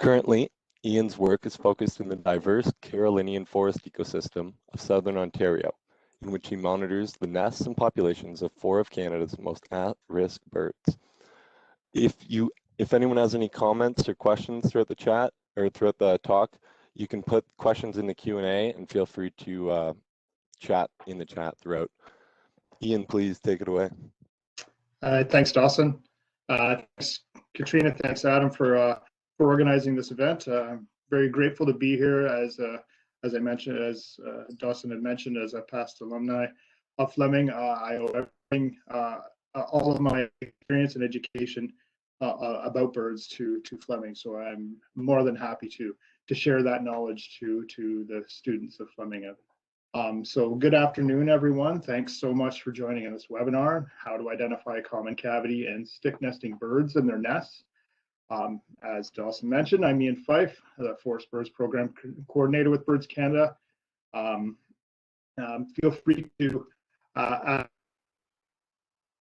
Currently, Ian's work is focused in the diverse Carolinian forest ecosystem of southern Ontario, in which he monitors the nests and populations of 4 of Canada's most at-risk birds. If anyone has any comments or questions throughout the chat or throughout the talk, you can put questions in the Q&A and feel free to chat in the chat throughout. Ian, please take it away. Thanks, Dawson. Thanks, Katrina. Thanks, Adam, for organizing this event. I'm very grateful to be here. As I mentioned, as Dawson had mentioned, as a past alumni of Fleming, I owe everything, all of my experience and education about birds to Fleming. So I'm more than happy to share that knowledge to the students of Fleming. So good afternoon, everyone. Thanks so much for joining in this webinar, How to Identify Common Cavity and Stick Nesting Birds and Their Nests. As Dawson mentioned, I'm Ian Fife, the Forest Birds Program Coordinator with Birds Canada. Feel free to ask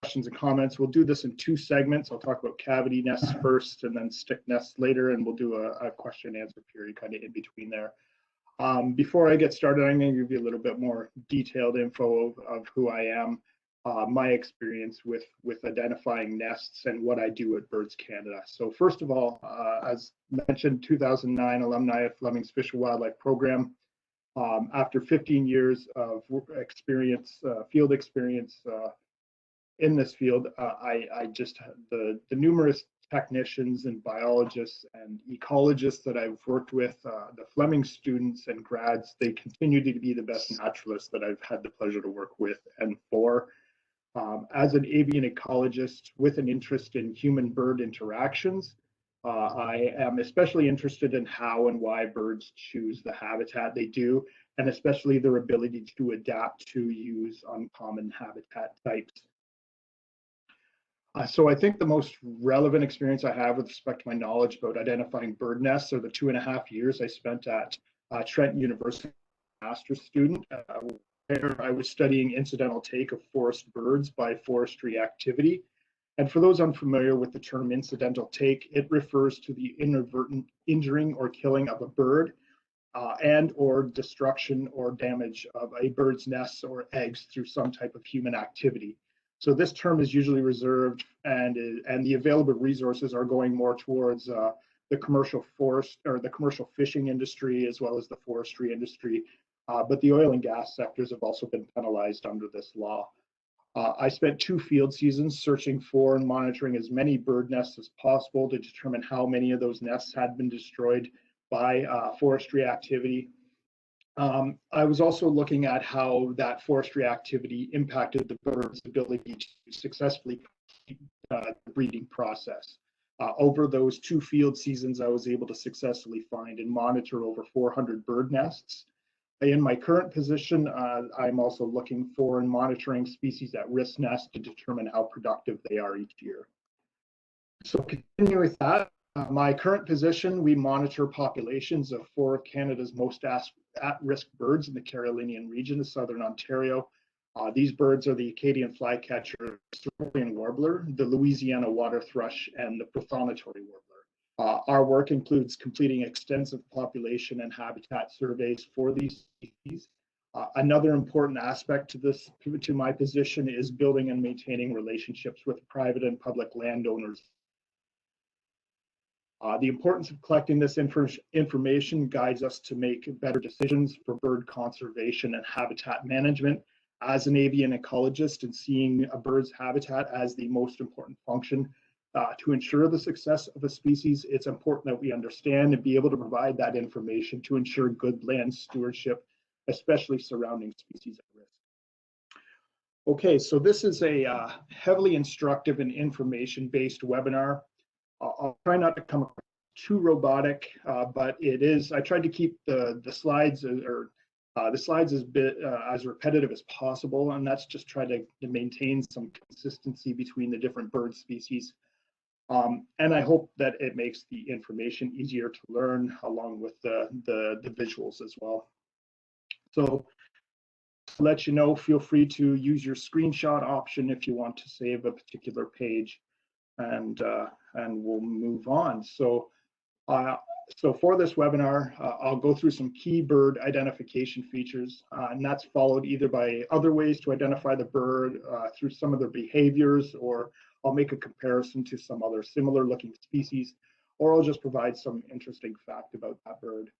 questions and comments. We'll do this in 2 segments. I'll talk about cavity nests first and then stick nests later, and we'll do a question and answer period kind of in between there. Before I get started, I'm going to give you a little bit more detailed info of who I am, my experience with identifying nests, and what I do at Birds Canada. So first of all, as mentioned, 2009 alumni of Fleming's Fish and Wildlife Program. After 15 years of experience, field experience in this field, I just the numerous technicians and biologists and ecologists that I've worked with, the Fleming students and grads, they continue to be the best naturalists that I've had the pleasure to work with and for. As an avian ecologist with an interest in human-bird interactions, I am especially interested in how and why birds choose the habitat they do, and especially their ability to adapt to use uncommon habitat types. So I think the most relevant experience I have with respect to my knowledge about identifying bird nests are the 2.5 years I spent at Trent University, master's student, where I was studying incidental take of forest birds by forestry activity. And for those unfamiliar with the term incidental take, it refers to the inadvertent injuring or killing of a bird and or destruction or damage of a bird's nests or eggs through some type of human activity. So this term is usually reserved, and the available resources are going more towards the commercial forest or the commercial fishing industry, as well as the forestry industry. But the oil and gas sectors have also been penalized under this law. I spent 2 field seasons searching for and monitoring as many bird nests as possible to determine how many of those nests had been destroyed by forestry activity. I was also looking at how that forestry activity impacted the bird's ability to successfully complete the breeding process. Over those 2 field seasons, I was able to successfully find and monitor over 400 bird nests. In my current position, I'm also looking for and monitoring species at risk nests to determine how productive they are each year. So continuing with that, my current position, we monitor populations of 4 of Canada's most at-risk birds in the Carolinian region of southern Ontario. These birds are the Acadian flycatcher cerulean warbler, the Louisiana water thrush, and the prothonotary warbler. Our work includes completing extensive population and habitat surveys for these species. Another important aspect to my position is building and maintaining relationships with private and public landowners. The importance of collecting this information guides us to make better decisions for bird conservation and habitat management. As an avian ecologist and seeing a bird's habitat as the most important function to ensure the success of a species, it's important that we understand and be able to provide that information to ensure good land stewardship, especially surrounding species at risk. Okay, so this is a heavily instructive and information-based webinar. I'll try not to come across too robotic, but it is. I tried to keep the slides as repetitive as possible, and that's just try to maintain some consistency between the different bird species. And I hope that it makes the information easier to learn, along with the visuals as well. So to let you know, feel free to use your screenshot option if you want to save a particular page, and we'll move on. So So for this webinar, I'll go through some key bird identification features, and that's followed either by other ways to identify the bird through some of their behaviors, or I'll make a comparison to some other similar looking species, or I'll just provide some interesting fact about that bird.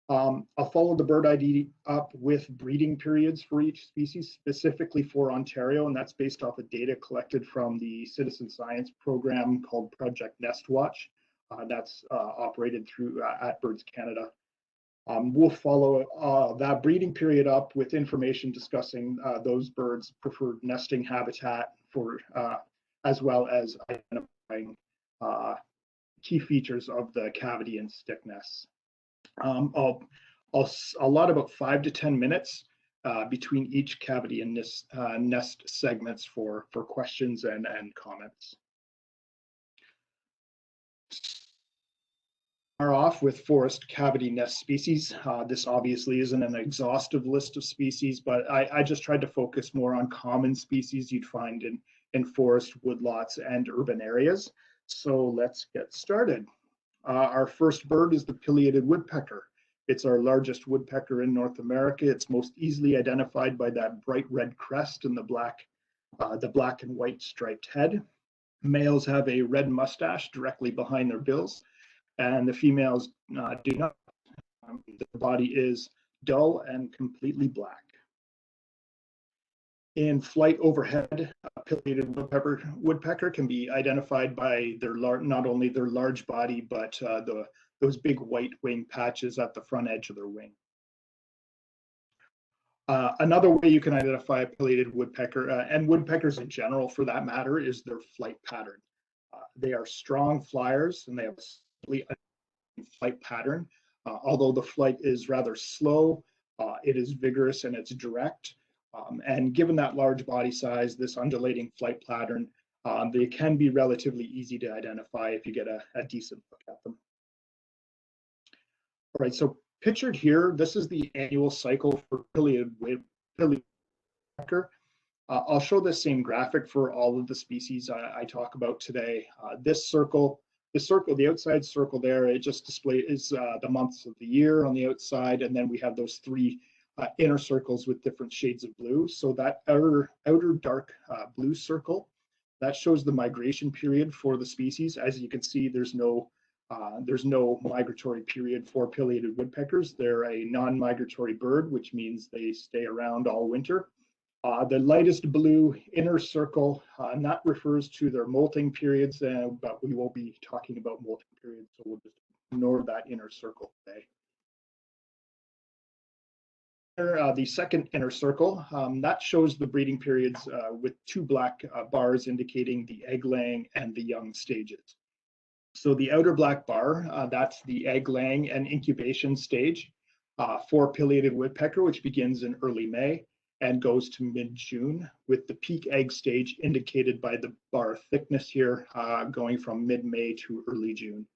I'll follow the bird ID up with breeding periods for each species, specifically for Ontario, and that's based off of data collected from the citizen science program called Project Nest Watch. That's operated through at Birds Canada. We'll follow that breeding period up with information discussing those birds' preferred nesting habitat for, as well as identifying key features of the cavity and stick nests. I'll allot about 5 to 10 minutes between each cavity and nest segments for questions and comments. Are off with forest cavity nest species. This obviously isn't an exhaustive list of species, but I just tried to focus more on common species you'd find in forest, woodlots, and urban areas. So let's get started. Our first bird is the pileated woodpecker. It's our largest woodpecker in North America. It's most easily identified by that bright red crest and the black and white striped head. Males have a red mustache directly behind their bills, and the females do not. The body is dull and completely black. In flight overhead, a pileated woodpecker can be identified by their not only their large body, but those big white wing patches at the front edge of their wing. Another way you can identify a pileated woodpecker, and woodpeckers in general for that matter, is their flight pattern. They are strong flyers and they have a flight pattern. Although the flight is rather slow, it is vigorous and it's direct. And given that large body size, this undulating flight pattern, they can be relatively easy to identify if you get a decent look at them. All right, so pictured here, this is the annual cycle for pileated woodpecker. I'll show the same graphic for all of the species I talk about today. This circle, the outside circle there, it just displays the months of the year on the outside, and then we have those three inner circles with different shades of blue. So that outer dark blue circle, that shows the migration period for the species. As you can see, there's no migratory period for pileated woodpeckers. They're a non-migratory bird, which means they stay around all winter. The lightest blue inner circle, and that refers to their molting periods, but we won't be talking about molting periods, so we'll just ignore that inner circle today. The second inner circle, that shows the breeding periods with two black bars indicating the egg laying and the young stages. So the outer black bar, that's the egg laying and incubation stage for pileated woodpecker, which begins in early May and goes to mid-June, with the peak egg stage indicated by the bar thickness here, going from mid-May to early June.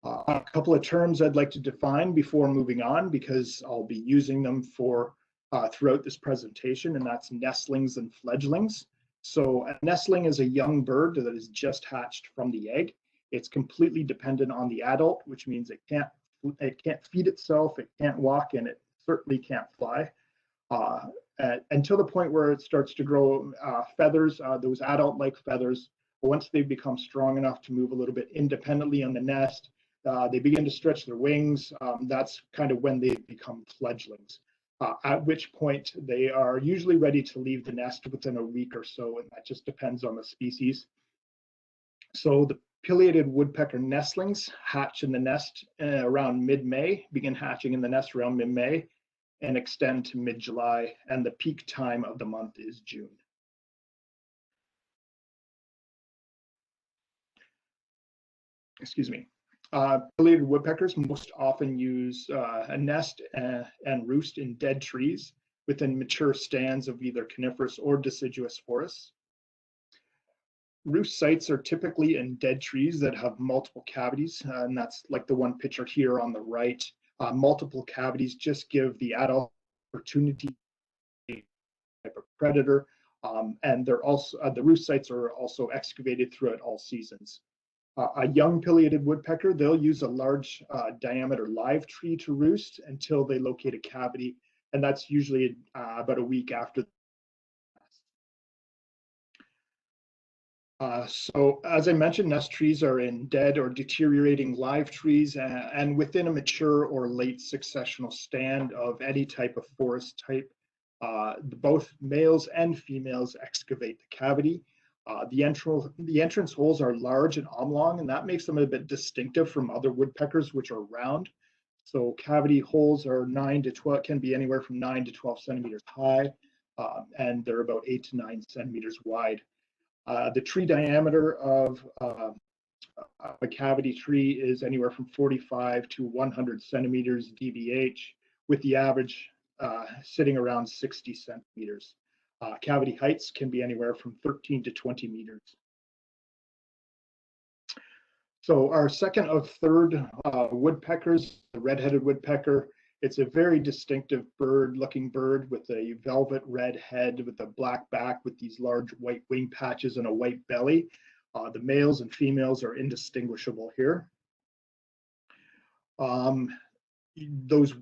A couple of terms I'd like to define before moving on, because I'll be using them for throughout this presentation, and that's nestlings and fledglings. So a nestling is a young bird that is just hatched from the egg. It's completely dependent on the adult, which means it can't feed itself, it can't walk, and it certainly can't fly. Until the point where it starts to grow feathers, those adult-like feathers. Once they become strong enough to move a little bit independently on the nest, they begin to stretch their wings. That's kind of when they become fledglings, at which point they are usually ready to leave the nest within a week or so, and that just depends on the species. So the pileated woodpecker nestlings hatch in the nest around mid-May, begin hatching in the nest around mid-May, and extend to mid-July, and the peak time of the month is June. Excuse me. Pileated woodpeckers most often use a nest and roost in dead trees within mature stands of either coniferous or deciduous forests. Roost sites are typically in dead trees that have multiple cavities, and that's like the one pictured here on the right. Multiple cavities just give the adult opportunity to type of predator, and they're also the roost sites are also excavated throughout all seasons. A young pileated woodpecker, they'll use a large diameter live tree to roost until they locate a cavity, and that's usually about a week after. So as I mentioned, nest trees are in dead or deteriorating live trees and within a mature or late successional stand of any type of forest type. Both males and females excavate the cavity. The entrance holes are large and oblong, and that makes them a bit distinctive from other woodpeckers, which are round. So cavity holes are 9 to 12, can be anywhere from 9 to 12 centimeters high, and they're about 8 to 9 centimeters wide. The tree diameter of a cavity tree is anywhere from 45 to 100 centimeters DBH, with the average sitting around 60 centimeters. Cavity heights can be anywhere from 13 to 20 meters. So our second of third woodpeckers, the red-headed woodpecker, it's a very distinctive looking bird with a velvet red head with a black back with these large white wing patches and a white belly. The males and females are indistinguishable here. Those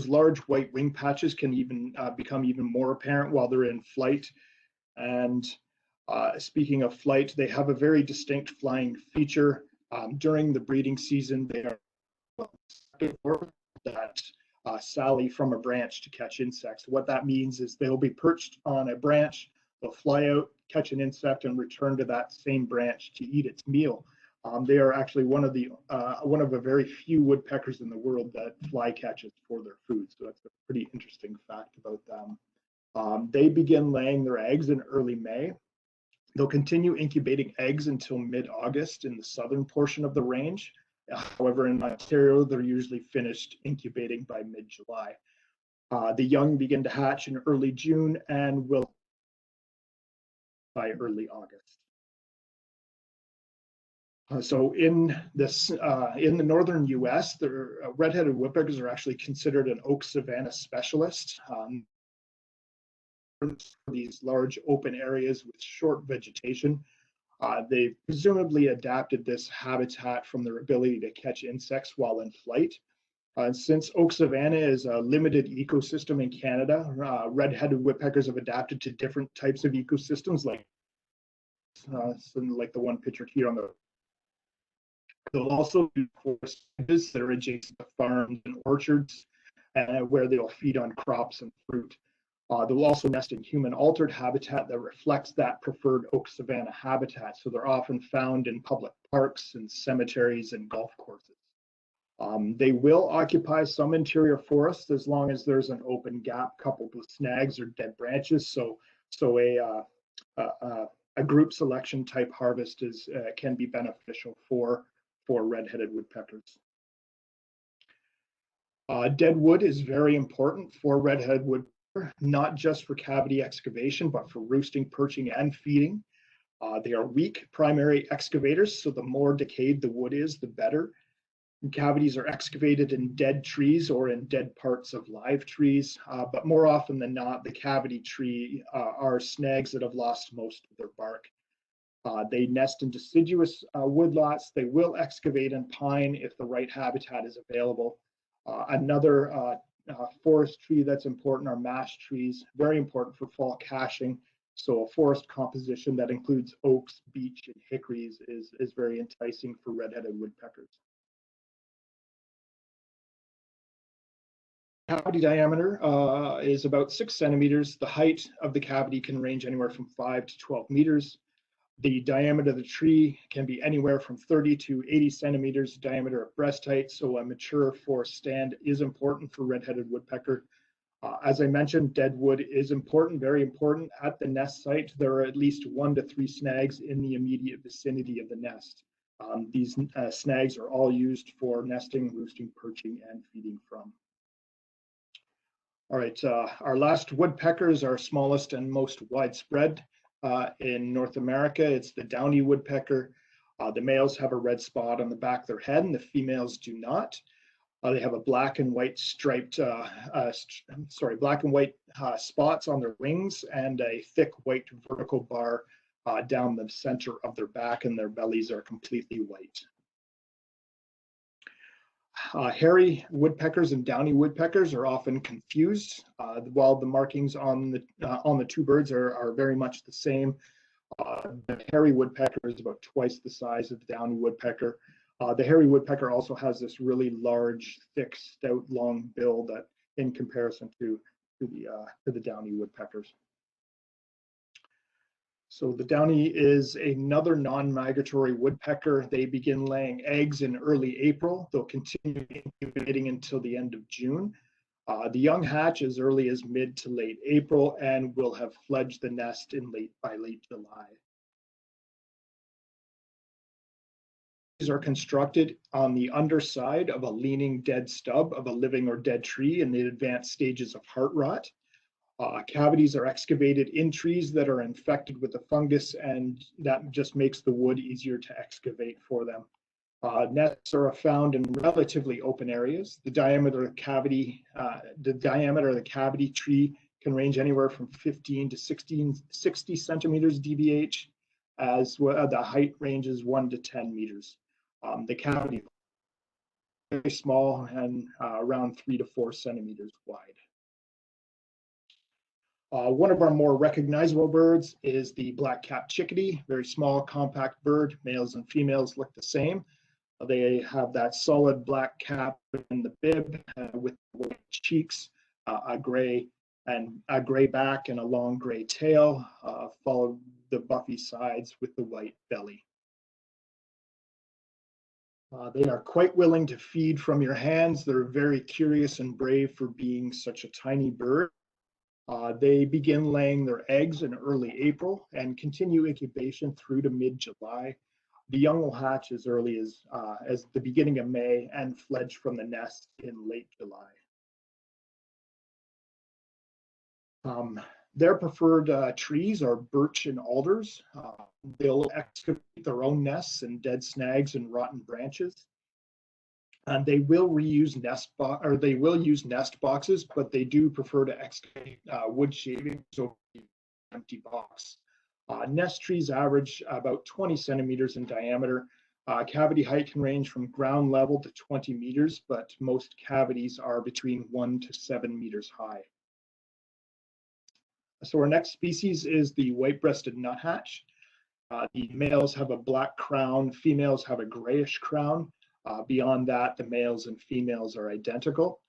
large white wing patches can even become even more apparent while they're in flight. And speaking of flight, they have a very distinct flying feature. During the breeding season, they are that sally from a branch to catch insects. What that means is they'll be perched on a branch, they'll fly out, catch an insect, and return to that same branch to eat its meal. They are actually one of a very few woodpeckers in the world that fly catches for their food. So that's a pretty interesting fact about them. They begin laying their eggs in early May. They'll continue incubating eggs until mid-August in the southern portion of the range. However, in Ontario, they're usually finished incubating by mid-July. The young begin to hatch in early June and will by early August. So in the northern U.S., the red-headed woodpeckers are actually considered an oak savanna specialist. These large open areas with short vegetation. They presumably adapted this habitat from their ability to catch insects while in flight. Since oak savanna is a limited ecosystem in Canada, red-headed woodpeckers have adapted to different types of ecosystems, like the one pictured here on the. They'll also do forest edges that are adjacent to farms and orchards, where they'll feed on crops and fruit. They'll also nest in human-altered habitat that reflects that preferred oak savanna habitat. So they're often found in public parks and cemeteries and golf courses. They will occupy some interior forests as long as there's an open gap coupled with snags or dead branches. So a group selection type harvest can be beneficial for red-headed woodpeckers. Dead wood is very important for red-headed woodpeckers, not just for cavity excavation, but for roosting, perching, and feeding. They are weak primary excavators, so the more decayed the wood is, the better. And cavities are excavated in dead trees or in dead parts of live trees, but more often than not, the cavity tree are snags that have lost most of their bark. They nest in deciduous woodlots. They will excavate in pine if the right habitat is available. Another forest tree that's important are mash trees, very important for fall caching. So a forest composition that includes oaks, beech, and hickories is very enticing for red-headed woodpeckers. Cavity diameter is about 6 centimeters. The height of the cavity can range anywhere from 5 to 12 meters. The diameter of the tree can be anywhere from 30 to 80 centimeters diameter of breast height, so a mature forest stand is important for red-headed woodpecker. As I mentioned, dead wood is important, very important. At the nest site, there are at least 1 to 3 snags in the immediate vicinity of the nest. These snags are all used for nesting, roosting, perching, and feeding from. All right, our last woodpecker is our smallest and most widespread. In North America, it's the downy woodpecker. The males have a red spot on the back of their head and the females do not. They have a black and white striped, black and white spots on their wings and a thick white vertical bar down the center of their back, and their bellies are completely white. Hairy woodpeckers and downy woodpeckers are often confused. While the markings on the two birds are very much the same, the hairy woodpecker is about twice the size of the downy woodpecker. The hairy woodpecker also has this really large, thick, stout, long bill that, in comparison to the downy woodpeckers. So the downy is another non-migratory woodpecker. They begin laying eggs in early April. They'll continue incubating until the end of June. The young hatch as early as mid to late April and will have fledged the nest by late July. These are constructed on the underside of a leaning dead stub of a living or dead tree in the advanced stages of heart rot. Cavities are excavated in trees that are infected with the fungus, and that just makes the wood easier to excavate for them. Nests are found in relatively open areas. The diameter of the cavity tree can range anywhere from 15 to 60 centimeters DBH, as well the height ranges 1 to 10 meters. The cavity is very small and around 3 to 4 centimeters wide. One of our more recognizable birds is the black-capped chickadee, very small, compact bird. Males and females look the same. They have that solid black cap in the bib with white cheeks, a gray back, and a long gray tail, followed the buffy sides with the white belly. They are quite willing to feed from your hands. They're very curious and brave for being such a tiny bird. They begin laying their eggs in early April and continue incubation through to mid-July. The young will hatch as early as the beginning of May and fledge from the nest in late July. Their preferred trees are birch and alders. They'll excavate their own nests in dead snags and rotten branches. And they will use nest boxes, but they do prefer to excavate wood shavings over the empty box. Nest trees average about 20 centimeters in diameter. Cavity height can range from ground level to 20 meters, but most cavities are between 1 to 7 meters high. So our next species is the white-breasted nuthatch. The males have a black crown, females have a grayish crown. Beyond that, the males and females are identical.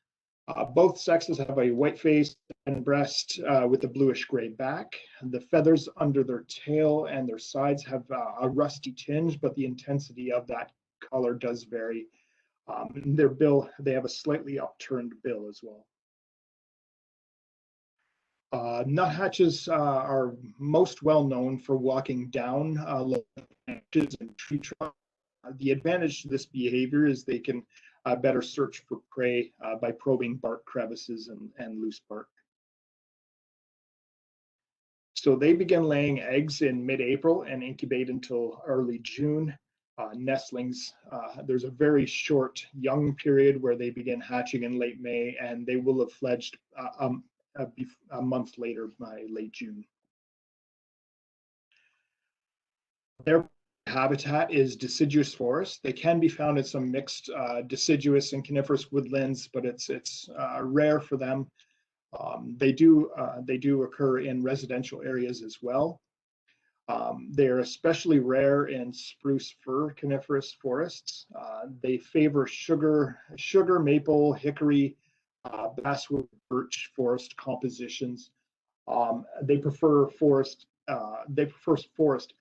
Both sexes have a white face and breast with a bluish-gray back. The feathers under their tail and their sides have a rusty tinge, but the intensity of that color does vary. Their bill, they have a slightly upturned bill as well. Nuthatches are most well known for walking down low branches and tree trunks. The advantage to this behavior is they can better search for prey by probing bark crevices and loose bark. So they begin laying eggs in mid-April and incubate until early June. Nestlings, there's a very short young period where they begin hatching in late May, and they will have fledged a month later by late June. Their habitat is deciduous forest. They can be found in some mixed deciduous and coniferous woodlands, but it's rare for them. They do occur in residential areas as well. They're especially rare in spruce fir coniferous forests. They favor sugar, maple, hickory, basswood, birch forest compositions. They prefer forest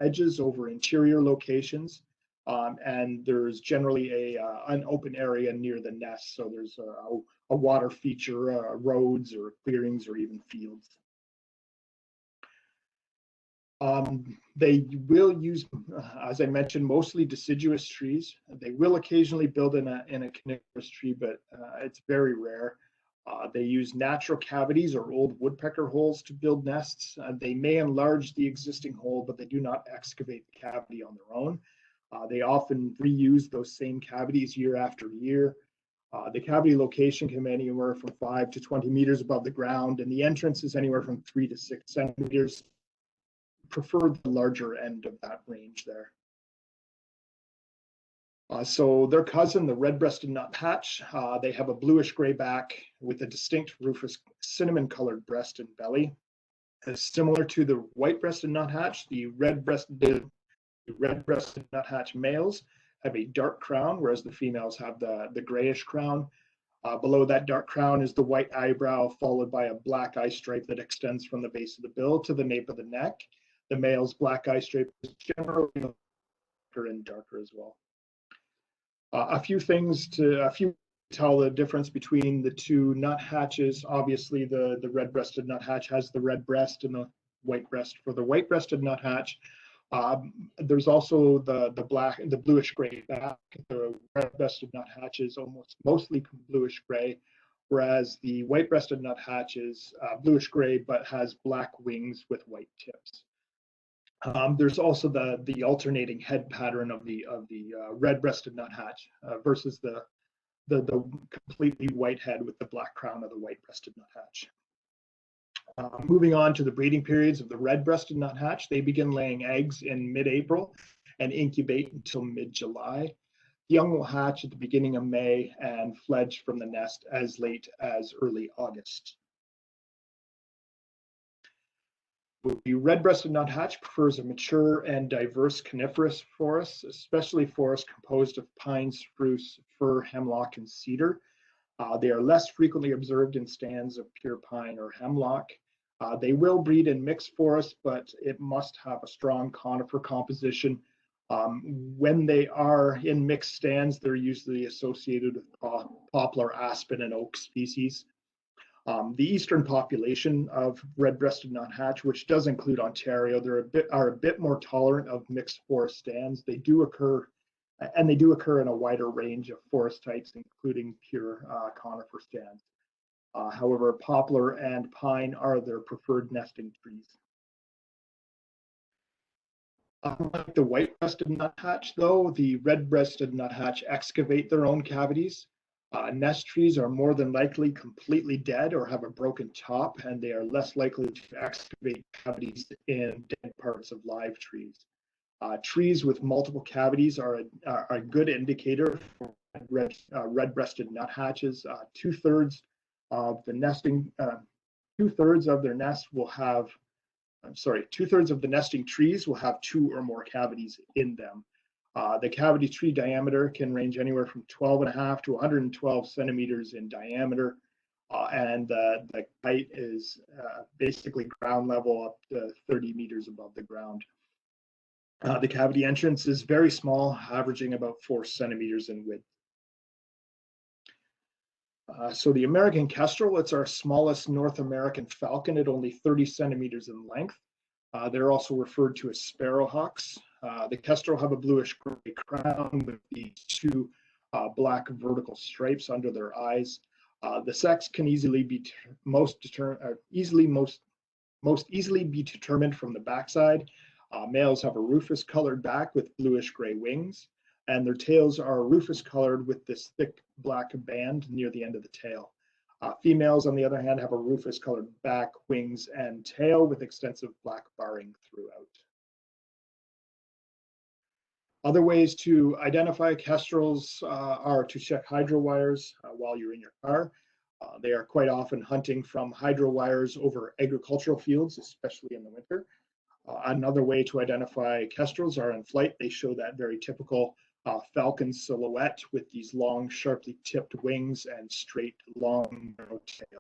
edges over interior locations, and there's generally an open area near the nest, so there's a water feature, roads or clearings or even fields. They will use, as I mentioned, mostly deciduous trees. They will occasionally build in a coniferous tree, but it's very rare. They use natural cavities or old woodpecker holes to build nests. They may enlarge the existing hole, but they do not excavate the cavity on their own. They often reuse those same cavities year after year. The cavity location can be anywhere from 5 to 20 meters above the ground, and the entrance is anywhere from 3 to 6 centimeters. prefer the larger end of that range there. So their cousin, the red-breasted nuthatch, they have a bluish-gray back with a distinct rufous cinnamon-colored breast and belly. Similar to the white-breasted nuthatch, the red-breasted nuthatch males have a dark crown, whereas the females have the grayish crown. Below that dark crown is the white eyebrow, followed by a black eye stripe that extends from the base of the bill to the nape of the neck. The male's black eye stripe is generally darker and darker as well. A few tell the difference between the two nuthatches. Obviously, the red-breasted nuthatch has the red breast and the white breast. For the white-breasted nuthatch, there's also the bluish-gray back. The red-breasted nuthatch is mostly bluish-gray, whereas the white-breasted nuthatch is bluish-gray but has black wings with white tips. There's also the alternating head pattern of the red-breasted nuthatch versus the completely white head with the black crown of the white-breasted nuthatch. Moving on to the breeding periods of the red-breasted nuthatch, they begin laying eggs in mid-April and incubate until mid-July. The young will hatch at the beginning of May and fledge from the nest as late as early August. The red-breasted nuthatch prefers a mature and diverse coniferous forest, especially forests composed of pine, spruce, fir, hemlock, and cedar. They are less frequently observed in stands of pure pine or hemlock. They will breed in mixed forests, but it must have a strong conifer composition. When they are in mixed stands, they're usually associated with poplar, aspen, and oak species. The eastern population of red-breasted nuthatch, which does include Ontario, are a bit more tolerant of mixed forest stands. They do occur in a wider range of forest types, including pure conifer stands. However, poplar and pine are their preferred nesting trees. Unlike the white-breasted nuthatch, though, the red-breasted nuthatch excavate their own cavities. Nest trees are more than likely completely dead or have a broken top, and they are less likely to excavate cavities in dead parts of live trees. Trees with multiple cavities are a good indicator for red-breasted nuthatches. Two-thirds of the nesting trees will have 2 or more cavities in them. The cavity tree diameter can range anywhere from 12.5 to 112 centimeters in diameter, and the height is basically ground level up to 30 meters above the ground. The cavity entrance is very small, averaging about 4 centimeters in width. So the American kestrel, it's our smallest North American falcon at only 30 centimeters in length. They're also referred to as sparrowhawks. The kestrel have a bluish-gray crown with the 2 black vertical stripes under their eyes. The sex can most easily be determined from the backside. Males have a rufous-colored back with bluish-gray wings, and their tails are rufous-colored with this thick black band near the end of the tail. Females, on the other hand, have a rufous-colored back, wings, and tail with extensive black barring throughout. Other ways to identify kestrels are to check hydro wires while you're in your car. They are quite often hunting from hydro wires over agricultural fields, especially in the winter. Another way to identify kestrels are in flight. They show that very typical falcon silhouette with these long, sharply tipped wings and straight, long, narrow tail.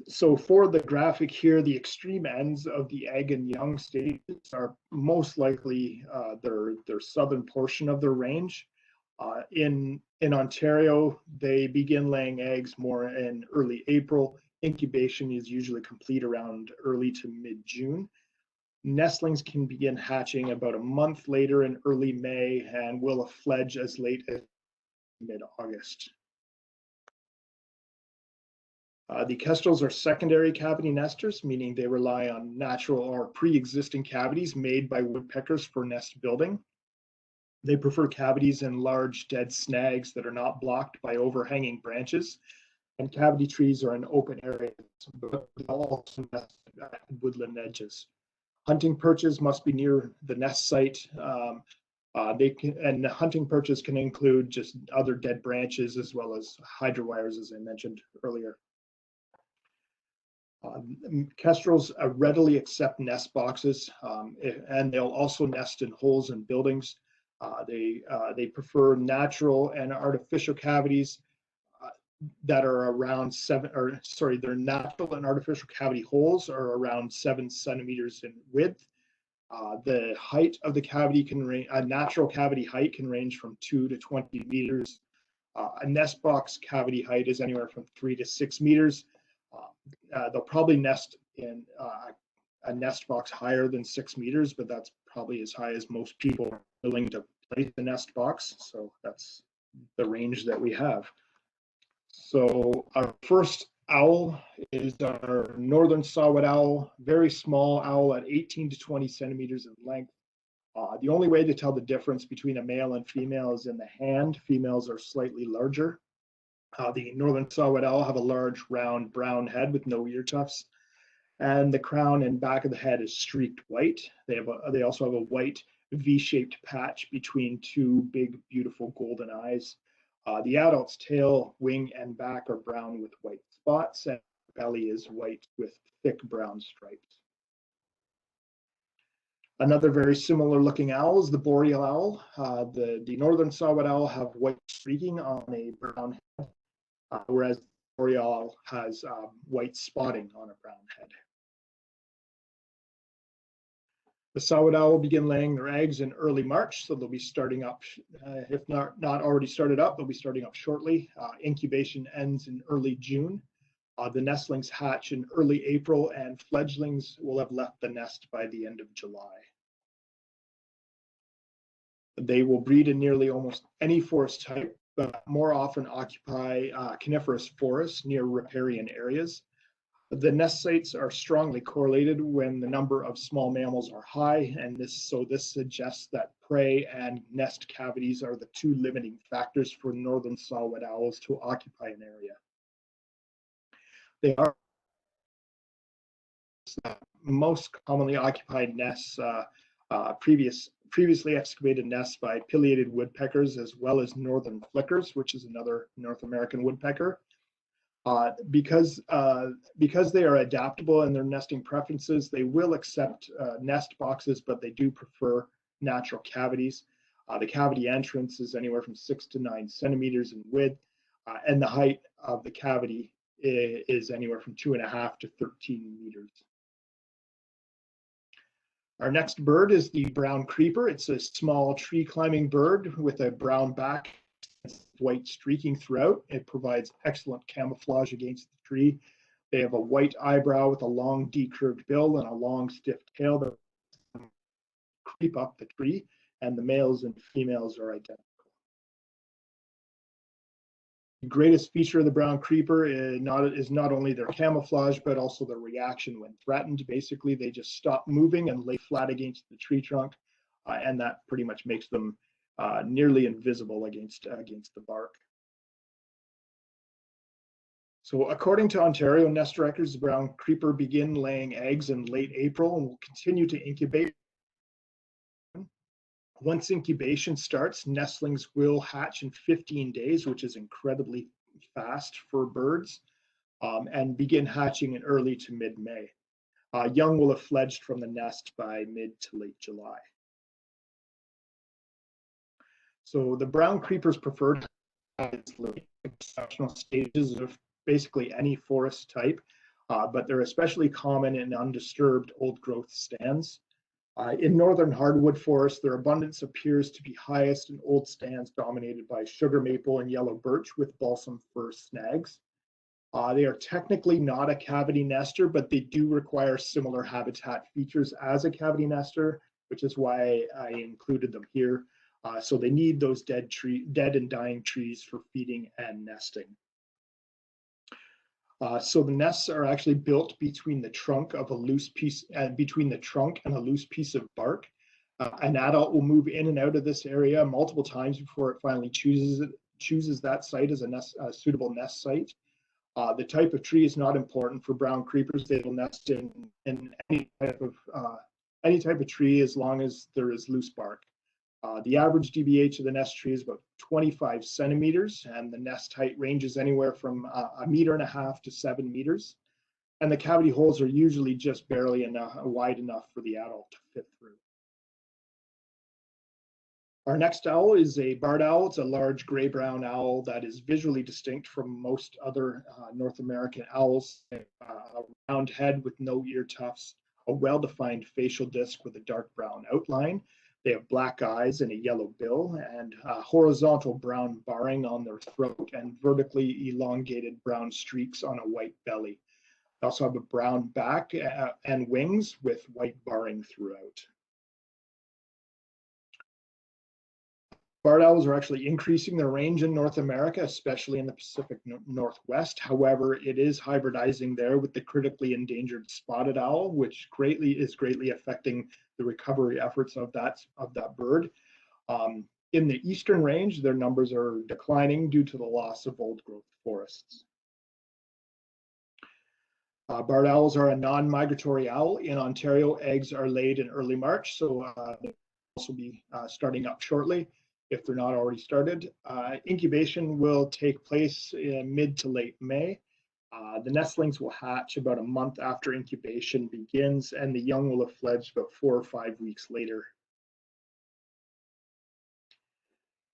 So for the graphic here, the extreme ends of the egg and young stages are most likely their southern portion of their range. In Ontario, they begin laying eggs more in early April. Incubation is usually complete around early to mid-June. Nestlings can begin hatching about a month later in early May and will fledge as late as mid-August. The kestrels are secondary cavity nesters, meaning they rely on natural or pre-existing cavities made by woodpeckers for nest building. They prefer cavities in large dead snags that are not blocked by overhanging branches. And cavity trees are in open areas, but they'll also nest at woodland edges. Hunting perches must be near the nest site. And hunting perches can include just other dead branches as well as hydro wires, as I mentioned earlier. Kestrels readily accept nest boxes, and they'll also nest in holes in buildings. They prefer natural and artificial cavities that are around their natural and artificial cavity holes are around 7 centimeters in width. The height of the cavity can range, a natural cavity height can range from 2 to 20 meters. A nest box cavity height is anywhere from 3 to 6 meters. They'll probably nest in a nest box higher than 6 meters, but that's probably as high as most people are willing to place the nest box. So that's the range that we have. So our first owl is our northern saw-whet owl, very small owl at 18 to 20 centimeters in length. The only way to tell the difference between a male and female is in the hand. Females are slightly larger. The northern saw-whet owl have a large round brown head with no ear tufts, and the crown and back of the head is streaked white. They also have a white V-shaped patch between two big, beautiful golden eyes. The adult's tail, wing, and back are brown with white spots, and belly is white with thick brown stripes. Another very similar looking owl is the boreal owl. The northern saw-whet owl have white streaking on a brown head, whereas the boreal owl has white spotting on a brown head. The saw-whet owl will begin laying their eggs in early March, so they'll be starting up, if not already started up, they'll be starting up shortly. Incubation ends in early June. The nestlings hatch in early April, and fledglings will have left the nest by the end of July. They will breed in nearly almost any forest type, but more often occupy coniferous forests near riparian areas. The nest sites are strongly correlated when the number of small mammals are high, and this suggests that prey and nest cavities are the two limiting factors for northern saw-whet owls to occupy an area. They are most commonly occupied nests, previously excavated nests by pileated woodpeckers, as well as northern flickers, which is another North American woodpecker. Because they are adaptable in their nesting preferences, they will accept nest boxes, but they do prefer natural cavities. The cavity entrance is anywhere from 6 to 9 centimeters in width, and the height of the cavity is anywhere from 2.5 to 13 meters. Our next bird is the brown creeper. It's a small tree climbing bird with a brown back, white streaking throughout. It provides excellent camouflage against the tree. They have a white eyebrow with a long decurved bill and a long stiff tail that creep up the tree, and the males and females are identical. The greatest feature of the brown creeper is not only their camouflage, but also their reaction when threatened. Basically, they just stop moving and lay flat against the tree trunk, and that pretty much makes them nearly invisible against the bark. So according to Ontario nest records, the brown creeper begin laying eggs in late April and will continue to incubate. Once incubation starts, nestlings will hatch in 15 days, which is incredibly fast for birds, and begin hatching in early to mid-May. Young will have fledged from the nest by mid to late July. So the brown creeper's preferred exceptional stages of basically any forest type, but they're especially common in undisturbed old growth stands. In northern hardwood forests, their abundance appears to be highest in old stands dominated by sugar maple and yellow birch with balsam fir snags. They are technically not a cavity nester, but they do require similar habitat features as a cavity nester, which is why I included them here. So they need those dead and dying trees for feeding and nesting. So the nests are actually built between the trunk and a loose piece of bark. An adult will move in and out of this area multiple times before it finally chooses that site as a suitable nest site. The type of tree is not important for brown creepers. They will nest in any type of tree as long as there is loose bark. The average DBH of the nest tree is about 25 centimeters, and the nest height ranges anywhere from 1.5 meters to 7 meters. And the cavity holes are usually just barely wide enough for the adult to fit through. Our next owl is a barred owl. It's a large gray-brown owl that is visually distinct from most other North American owls. A round head with no ear tufts, a well-defined facial disc with a dark brown outline. They have black eyes and a yellow bill, and horizontal brown barring on their throat, and vertically elongated brown streaks on a white belly. They also have a brown back and wings with white barring throughout. Barred owls are actually increasing their range in North America, especially in the Pacific Northwest. However, it is hybridizing there with the critically endangered spotted owl, which is greatly affecting the recovery efforts of that bird. In the eastern range, their numbers are declining due to the loss of old growth forests. Barred owls are a non-migratory owl. In Ontario, eggs are laid in early March, so they'll also be starting up shortly if they're not already started. Incubation will take place in mid to late May. The nestlings will hatch about a month after incubation begins, and the young will have fledged about 4 or 5 weeks later.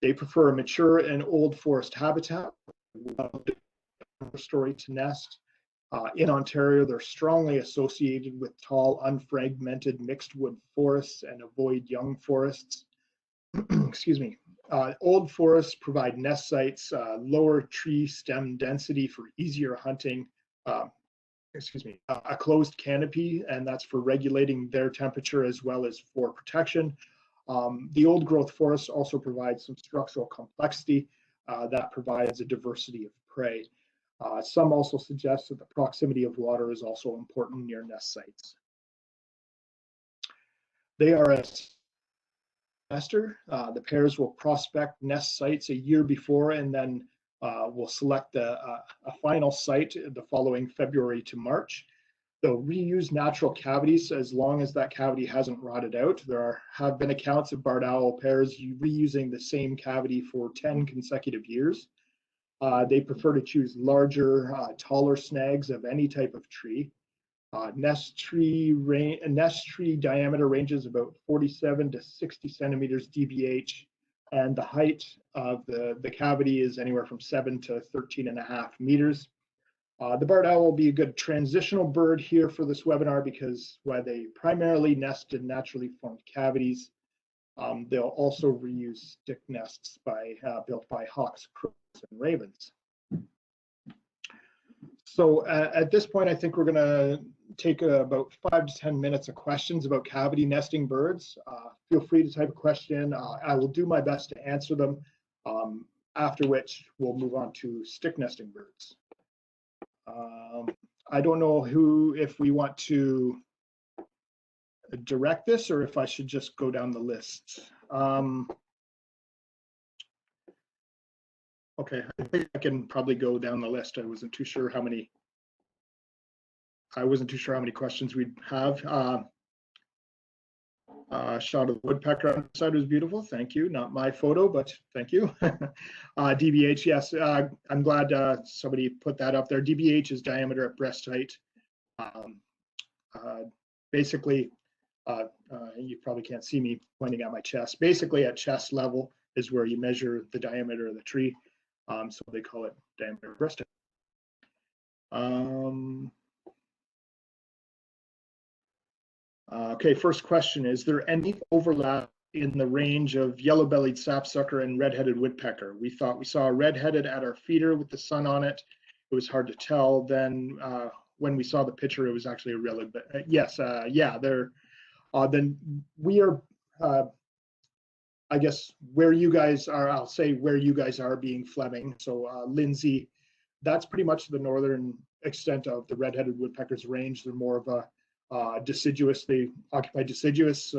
They prefer a mature and old forest habitat, story to nest. In Ontario, they're strongly associated with tall, unfragmented mixed wood forests and avoid young forests. Excuse me. Old forests provide nest sites, lower tree stem density for easier hunting, a closed canopy, and that's for regulating their temperature as well as for protection. The old growth forests also provide some structural complexity that provides a diversity of prey. Some also suggest that the proximity of water is also important near nest sites. They are a semester. The pairs will prospect nest sites a year before, and then will select a final site the following February to March. They'll reuse natural cavities as long as that cavity hasn't rotted out. There have been accounts of barred owl pairs reusing the same cavity for 10 consecutive years. They prefer to choose larger, taller snags of any type of tree. Nest tree diameter ranges about 47 to 60 centimeters DBH, and the height of the cavity is anywhere from 7 to 13.5 meters. The barred owl will be a good transitional bird here for this webinar because while they primarily nest in naturally formed cavities, they'll also reuse stick nests built by hawks, crows, and ravens. So at this point, I think we're going to take about 5 to 10 minutes of questions about cavity nesting birds. Feel free to type a question. I will do my best to answer them, after which we'll move on to stick nesting birds. I don't know if we want to direct this or if I should just go down the list. Okay, I think I can probably go down the list. I wasn't too sure how many questions we'd have. Shot of the woodpecker on the side was beautiful. Thank you. Not my photo, but thank you. DBH, yes. I'm glad somebody put that up there. DBH is diameter at breast height. Basically, you probably can't see me pointing at my chest. Basically, at chest level is where you measure the diameter of the tree. So they call it diameter breast height. Okay, first question, is there any overlap in the range of yellow-bellied sapsucker and red-headed woodpecker? We thought we saw a red-headed at our feeder with the sun on it. It was hard to tell. Then when we saw the picture, it was actually a really, yes, yeah, then we are, I guess where you guys are, I'll say where you guys are being Fleming. So Lindsay, that's pretty much the northern extent of the red-headed woodpecker's range. They're more of a deciduous, they occupy deciduous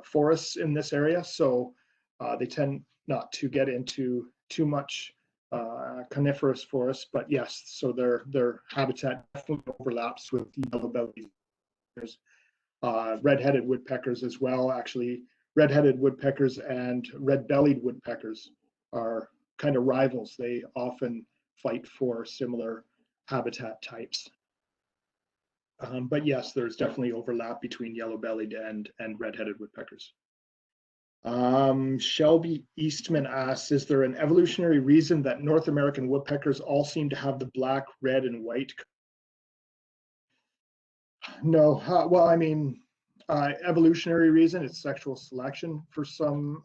forests in this area. So they tend not to get into too much coniferous forests, but yes, so their habitat definitely overlaps with the yellow-bellied. There's red-headed woodpeckers as well. Actually, red-headed woodpeckers and red-bellied woodpeckers are kind of rivals. They often fight for similar habitat types. But yes, there's definitely overlap between yellow-bellied and red-headed woodpeckers. Shelby Eastman asks, is there an evolutionary reason that North American woodpeckers all seem to have the black, red, and white? No, well, I mean, evolutionary reason, it's sexual selection for some,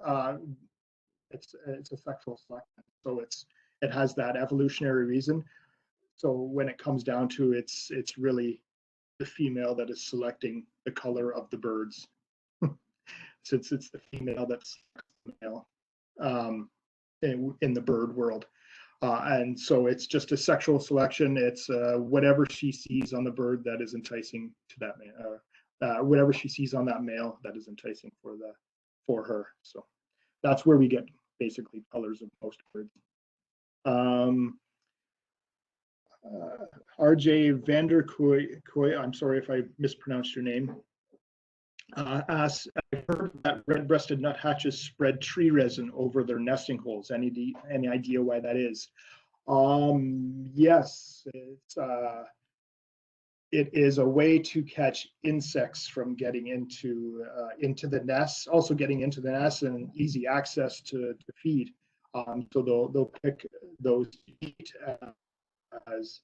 it's a sexual selection. So it has that evolutionary reason. So when it comes down to it's really the female that is selecting the color of the birds. Since it's the female that's the male in the bird world. And so it's just a sexual selection. It's whatever she sees on the bird that is enticing to that male, whatever she sees on that male that is enticing for her. So that's where we get basically colors of most birds. RJ Vanderkoy, I'm sorry if I mispronounced your name, asks, I've heard that red-breasted nuthatches spread tree resin over their nesting holes. Any idea why that is? Yes, it is a way to catch insects from getting into the nests, also getting into the nest and easy access to feed. So they'll pick those to eat as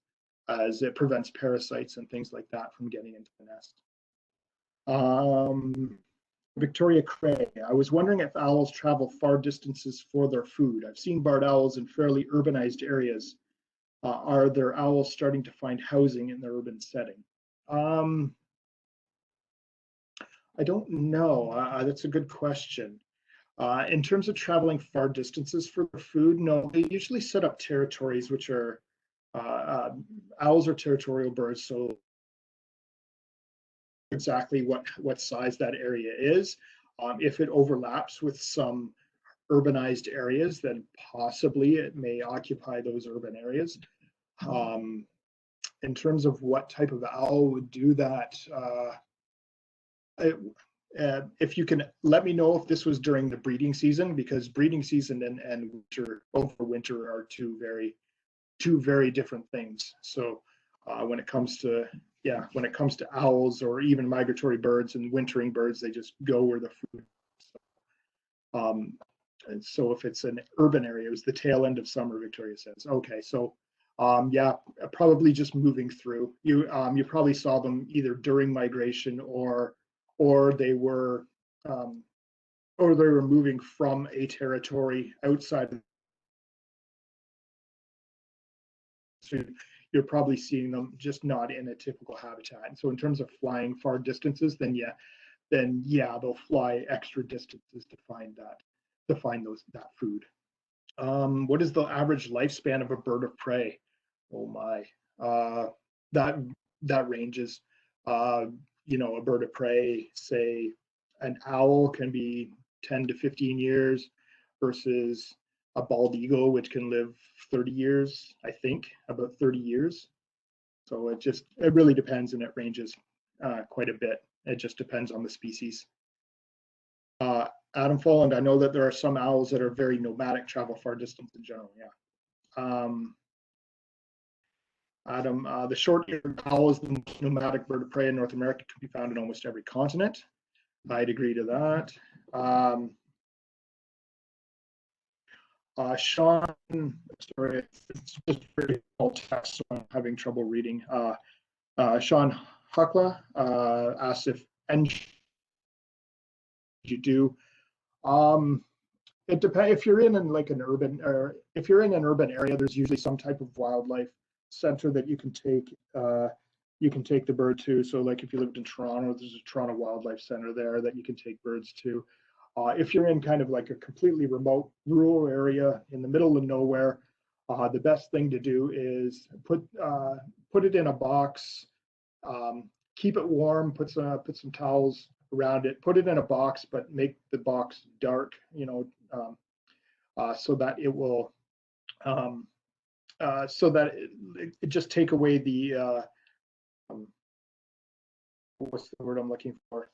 it prevents parasites and things like that from getting into the nest. Victoria Cray, I was wondering if owls travel far distances for their food. I've seen barred owls in fairly urbanized areas. Are there owls starting to find housing in the urban setting? I don't know. That's a good question. In terms of traveling far distances for food, no, they usually set up territories, which are owls are territorial birds, so exactly what size that area is. If it overlaps with some urbanized areas, then possibly it may occupy those urban areas. In terms of what type of owl would do that, if you can let me know if this was during the breeding season, because breeding season and winter, overwinter, are two very different things. So when it comes to owls or even migratory birds and wintering birds, they just go where the food is. And so if it's an urban area, it was the tail end of summer, Victoria says. Okay, so yeah, probably just moving through. You probably saw them either during migration or they were moving from a territory outside. So you're probably seeing them just not in a typical habitat. And so in terms of flying far distances, then yeah, they'll fly extra distances to find that food. What is the average lifespan of a bird of prey? Oh my, that ranges. A bird of prey, say an owl, can be 10 to 15 years versus a bald eagle, which can live 30 years, I think, about 30 years. So it really depends, and it ranges quite a bit. It just depends on the species. Adam Folland, I know that there are some owls that are very nomadic, travel far distance in general. Yeah. Adam, the short-eared owl is the most nomadic bird of prey in North America. It can be found in almost every continent. I'd agree to that. Sean, sorry, it's just very small text, so I'm having trouble reading. Sean Huckla asked if you do. It depends. If you're in like an urban, or if you're in an urban area, there's usually some type of wildlife center that you can take the bird to. So like if you lived in Toronto, there's a Toronto Wildlife Center there that you can take birds to. If you're in kind of like a completely remote rural area in the middle of nowhere, the best thing to do is put it in a box, keep it warm, put some towels around it, put it in a box, but make the box dark, so that it will so that it just take away the what's the word I'm looking for?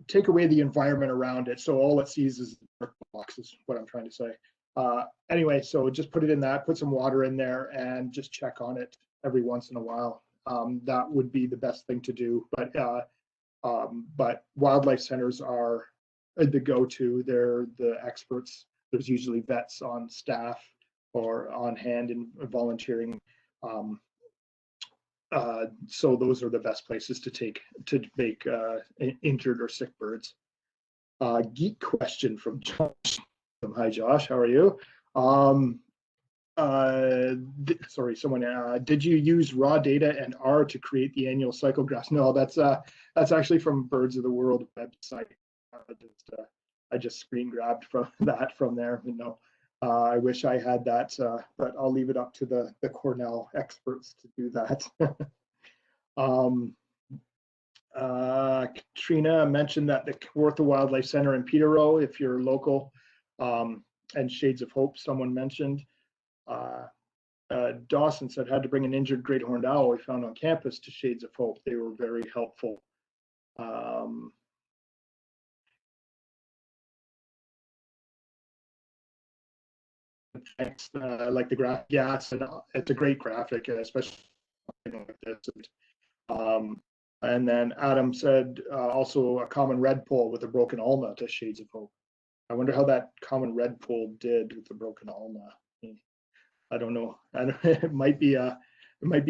Take away the environment around it. So all it sees is the box is what I'm trying to say. Anyway, so just put it in that, put some water in there and just check on it every once in a while. That would be the best thing to do. But wildlife centers are the go-to. They're the experts. There's usually vets on staff or on hand and volunteering. So those are the best places to make injured or sick birds. Geek question from Josh. Hi, Josh. How are you? Sorry, someone. Did you use raw data and R to create the annual cycle graphs? No, that's actually from Birds of the World website. I just screen grabbed from there. No, I wish I had that, but I'll leave it up to the Cornell experts to do that. Katrina mentioned that the Kawartha Wildlife Center in Peterborough, if you're local, and Shades of Hope, someone mentioned. Dawson said had to bring an injured great horned owl we found on campus to Shades of Hope. They were very helpful. Thanks. I like the graphic. Yeah, it's a great graphic, especially like this. And then Adam said also a common redpoll with a broken ulna to Shades of Hope. I wonder how that common redpoll did with the broken ulna. I don't know. It might be a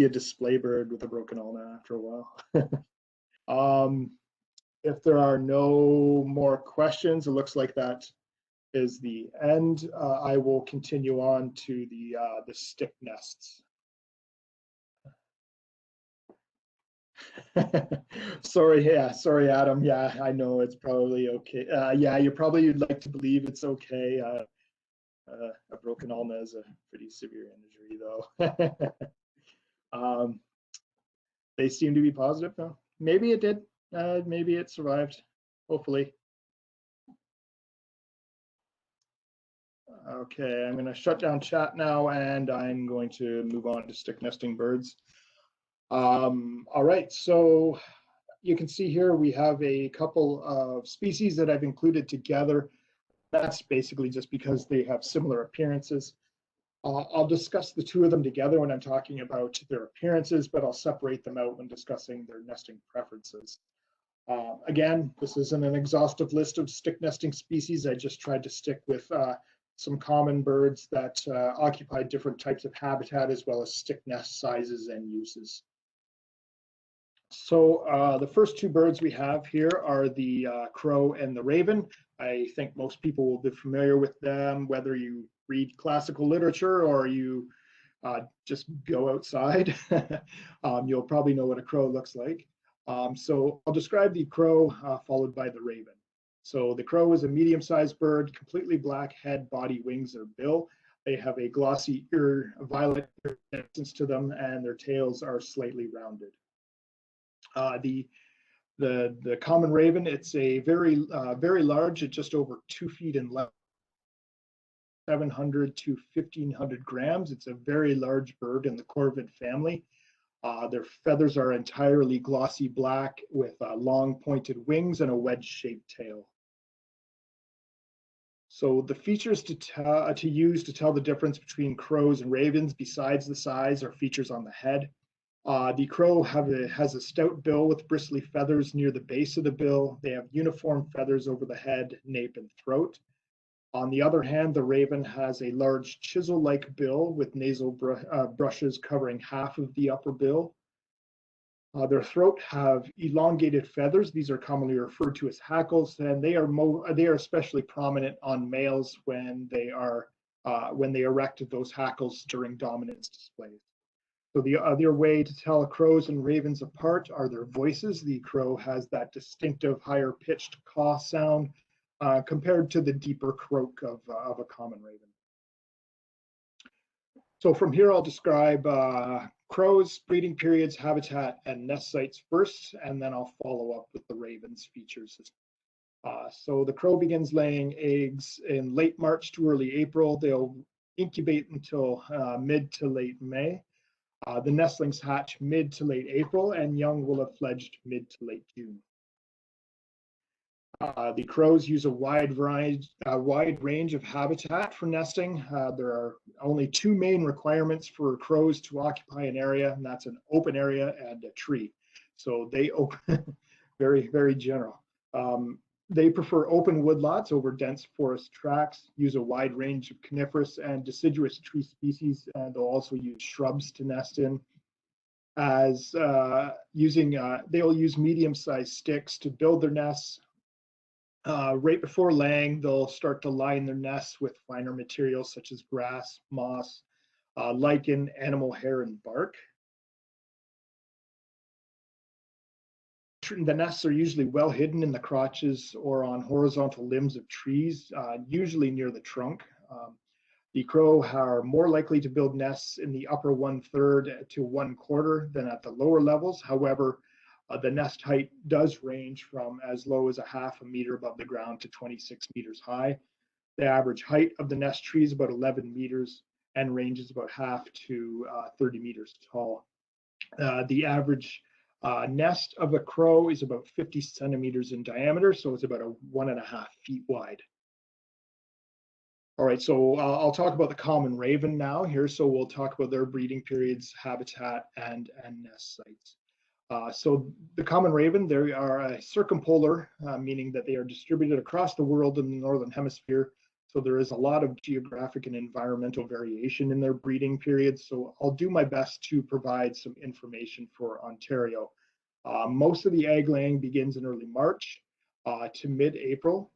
display bird with a broken ulna after a while. If there are no more questions, it looks like that is the end. I will continue on to the stick nests. Sorry, Adam. Yeah, I know it's probably okay. Yeah, you'd like to believe it's okay. A broken ulna is a pretty severe injury, though. They seem to be positive, though. Maybe it did. Maybe it survived. Hopefully. Okay, I'm going to shut down chat now, and I'm going to move on to stick nesting birds. All right, so you can see here we have a couple of species that I've included together. That's basically just because they have similar appearances. I'll discuss the two of them together when I'm talking about their appearances, but I'll separate them out when discussing their nesting preferences. Again, this isn't an exhaustive list of stick nesting species. I just tried to stick with some common birds that occupy different types of habitat, as well as stick nest sizes and uses. So the first two birds we have here are the crow and the raven. I think most people will be familiar with them, whether you read classical literature or you just go outside. You'll probably know what a crow looks like. So I'll describe the crow followed by the raven. So the crow is a medium-sized bird, completely black head, body, wings, or bill. They have a glossy violet iridescence to them, and their tails are slightly rounded. The common raven, it's a very large, at just over 2 feet in length, 700 to 1,500 grams. It's a very large bird in the corvid family. Their feathers are entirely glossy black with long pointed wings and a wedge-shaped tail. So the features to use to tell the difference between crows and ravens, besides the size, are features on the head. The crow has a stout bill with bristly feathers near the base of the bill. They have uniform feathers over the head, nape, and throat. On the other hand, the raven has a large chisel-like bill with nasal brushes covering half of the upper bill. Their throat have elongated feathers. These are commonly referred to as hackles, and they are especially prominent on males when they erect those hackles during dominance displays. So the other way to tell crows and ravens apart are their voices. The crow has that distinctive higher pitched caw sound compared to the deeper croak of a common raven. So from here, I'll describe crows, breeding periods, habitat, and nest sites first, and then I'll follow up with the raven's features. So the crow begins laying eggs in late March to early April. They'll incubate until mid to late May. The nestlings hatch mid to late April, and young will have fledged mid to late June. The crows use a wide range of habitat for nesting. There are only two main requirements for crows to occupy an area, and that's an open area and a tree. So they open very general. They prefer open woodlots over dense forest tracts, use a wide range of coniferous and deciduous tree species, and they'll also use shrubs to nest in. They'll use medium-sized sticks to build their nests. Right before laying, they'll start to line their nests with finer materials such as grass, moss, lichen, animal hair, and bark. The nests are usually well hidden in the crotches or on horizontal limbs of trees, usually near the trunk. The crow are more likely to build nests in the upper 1/3 to 1/4 than at the lower levels. However, the nest height does range from as low as a half a meter above the ground to 26 meters high. The average height of the nest tree is about 11 meters and ranges about half to 30 meters tall. The average nest of a crow is about 50 centimeters in diameter, so it's about 1.5 feet wide. All right, so I'll talk about the common raven now here. So we'll talk about their breeding periods, habitat, and nest sites. So the common raven, they are a circumpolar, meaning that they are distributed across the world in the northern hemisphere. So there is a lot of geographic and environmental variation in their breeding periods. So I'll do my best to provide some information for Ontario. Most of the egg laying begins in early March to mid-April.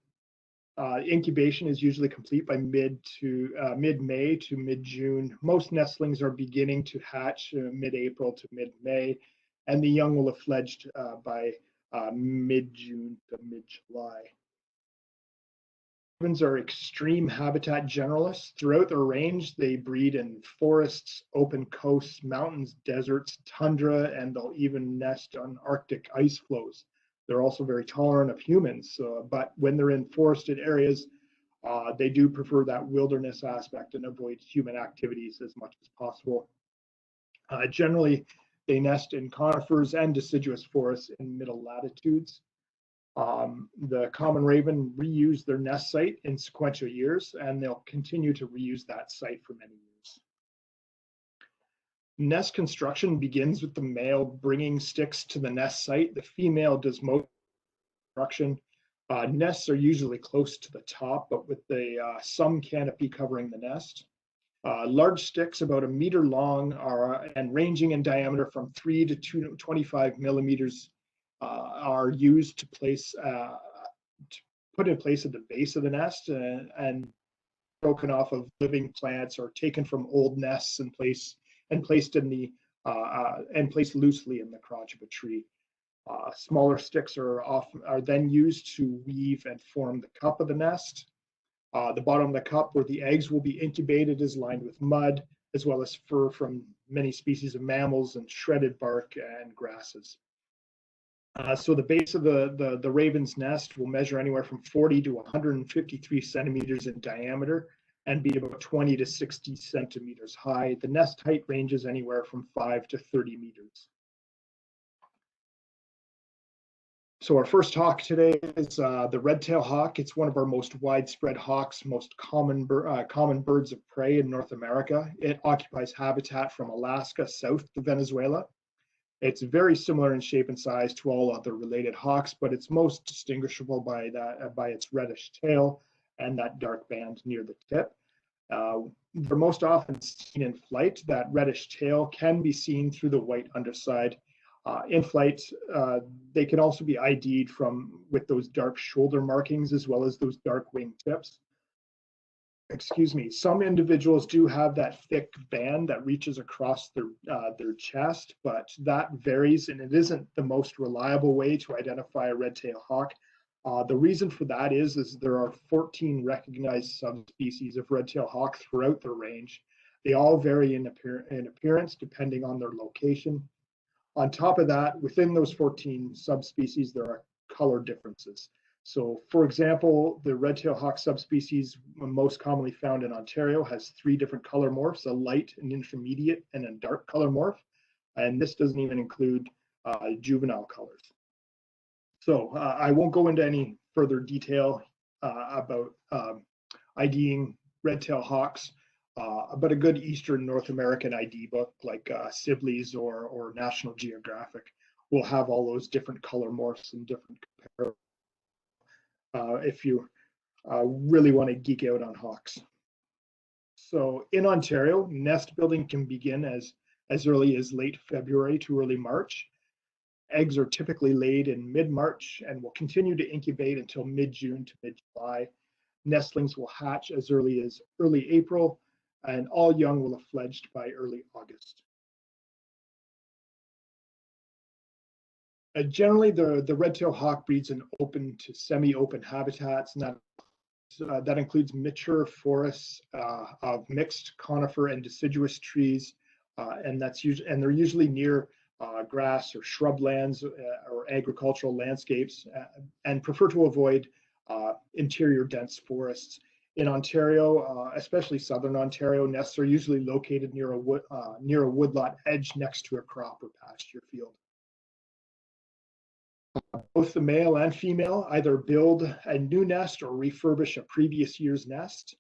Incubation is usually complete by mid-May to mid-June. Most nestlings are beginning to hatch mid-April to mid-May, and the young will have fledged by mid-June to mid-July. Ravens are extreme habitat generalists. Throughout their range, they breed in forests, open coasts, mountains, deserts, tundra, and they'll even nest on Arctic ice floes. They're also very tolerant of humans, but when they're in forested areas, they do prefer that wilderness aspect and avoid human activities as much as possible. Generally, they nest in conifers and deciduous forests in middle latitudes. The common raven reuse their nest site in sequential years, and they'll continue to reuse that site for many years. Nest construction begins with the male bringing sticks to the nest site. The female does most construction. Nests are usually close to the top, but with some canopy covering the nest. Large sticks about 1 meter long and ranging in diameter from 3 to 25 millimeters are used to put in place at the base of the nest and broken off of living plants or taken from old nests and placed loosely in the crotch of a tree. Smaller sticks are then used to weave and form the cup of the nest. The bottom of the cup where the eggs will be incubated is lined with mud, as well as fur from many species of mammals and shredded bark and grasses. So the base of the raven's nest will measure anywhere from 40 to 153 centimeters in diameter and be about 20 to 60 centimeters high. The nest height ranges anywhere from 5 to 30 meters. So our first hawk today is the red-tailed hawk. It's one of our most widespread hawks, most common birds of prey in North America. It occupies habitat from Alaska south to Venezuela. It's very similar in shape and size to all other related hawks, but it's most distinguishable by its reddish tail and that dark band near the tip. They're most often seen in flight. That reddish tail can be seen through the white underside. In flight, they can also be ID'd with those dark shoulder markings as well as those dark wing tips. Excuse me. Some individuals do have that thick band that reaches across their chest, but that varies, and it isn't the most reliable way to identify a red-tailed hawk. The reason for that is there are 14 recognized subspecies of red-tailed hawk throughout their range. They all vary in appearance depending on their location. On top of that, within those 14 subspecies, there are color differences. So for example, the red-tailed hawk subspecies most commonly found in Ontario has 3 different color morphs, a light, an intermediate, and a dark color morph. And this doesn't even include juvenile colors. So I won't go into any further detail about IDing red-tailed hawks, but a good Eastern North American ID book like Sibley's or National Geographic will have all those different color morphs and different comparables if you really want to geek out on hawks. So in Ontario, nest building can begin as early as late February to early March. Eggs are typically laid in mid-March and will continue to incubate until mid-June to mid-July. Nestlings will hatch as early as early April, and all young will have fledged by early August. Generally, the red-tailed hawk breeds in open to semi-open habitats, and that includes mature forests of mixed conifer and deciduous trees, and they're usually near grass or shrub lands or agricultural landscapes, and prefer to avoid interior dense forests. In Ontario, especially southern Ontario, nests are usually located near a woodlot edge next to a crop or pasture field. Both the male and female either build a new nest or refurbish a previous year's nest.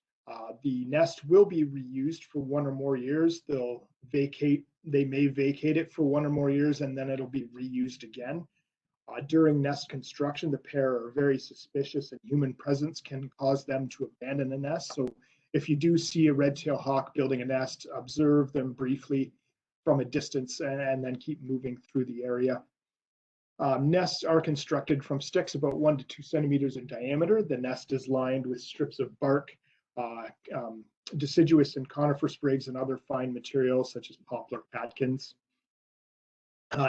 The nest will be reused for 1 or more years. They may vacate it for 1 or more years, and then it'll be reused again. During nest construction, the pair are very suspicious, and human presence can cause them to abandon a nest. So if you do see a red-tailed hawk building a nest, observe them briefly from a distance and then keep moving through the area. Nests are constructed from sticks about 1 to 2 centimeters in diameter. The nest is lined with strips of bark, deciduous and conifer sprigs, and other fine materials such as poplar catkins.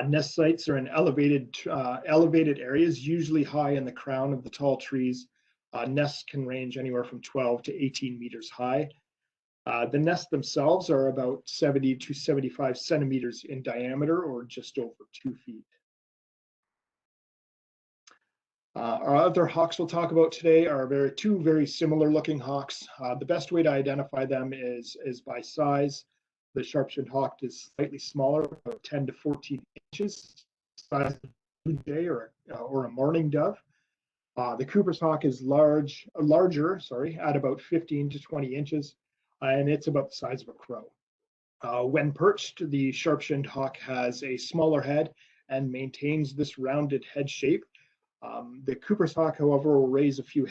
Nest sites are in elevated areas, usually high in the crown of the tall trees. Nests can range anywhere from 12 to 18 meters high. The nests themselves are about 70 to 75 centimeters in diameter, or just over 2 feet. Our other hawks we'll talk about today are two very similar looking hawks. The best way to identify them is by size. The sharp-shinned hawk is slightly smaller, about 10 to 14 inches, size of a blue jay or a mourning dove. The Cooper's hawk is larger, at about 15 to 20 inches, and it's about the size of a crow. When perched, the sharp-shinned hawk has a smaller head and maintains this rounded head shape. The Cooper's hawk, however, will raise a few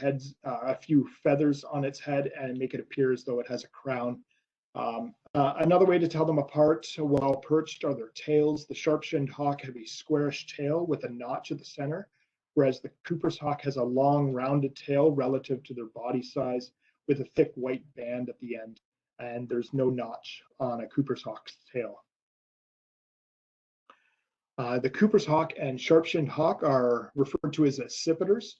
feathers on its head and make it appear as though it has a crown. Another way to tell them apart while perched are their tails. The sharp-shinned hawk have a squarish tail with a notch at the center, whereas the Cooper's hawk has a long, rounded tail relative to their body size with a thick white band at the end, and there's no notch on a Cooper's hawk's tail. The Cooper's hawk and sharp-shinned hawk are referred to as accipiters.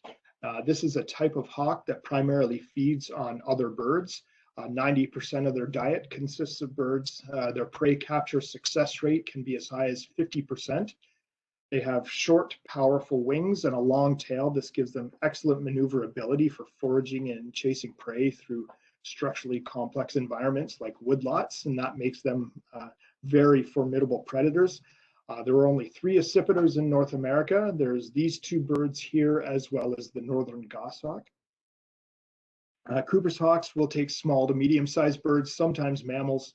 This is a type of hawk that primarily feeds on other birds. 90% of their diet consists of birds. Their prey capture success rate can be as high as 50%. They have short, powerful wings and a long tail. This gives them excellent maneuverability for foraging and chasing prey through structurally complex environments like woodlots, and that makes them very formidable predators. There are only 3 accipiters in North America. There's these 2 birds here, as well as the northern goshawk. Cooper's hawks will take small to medium-sized birds, sometimes mammals,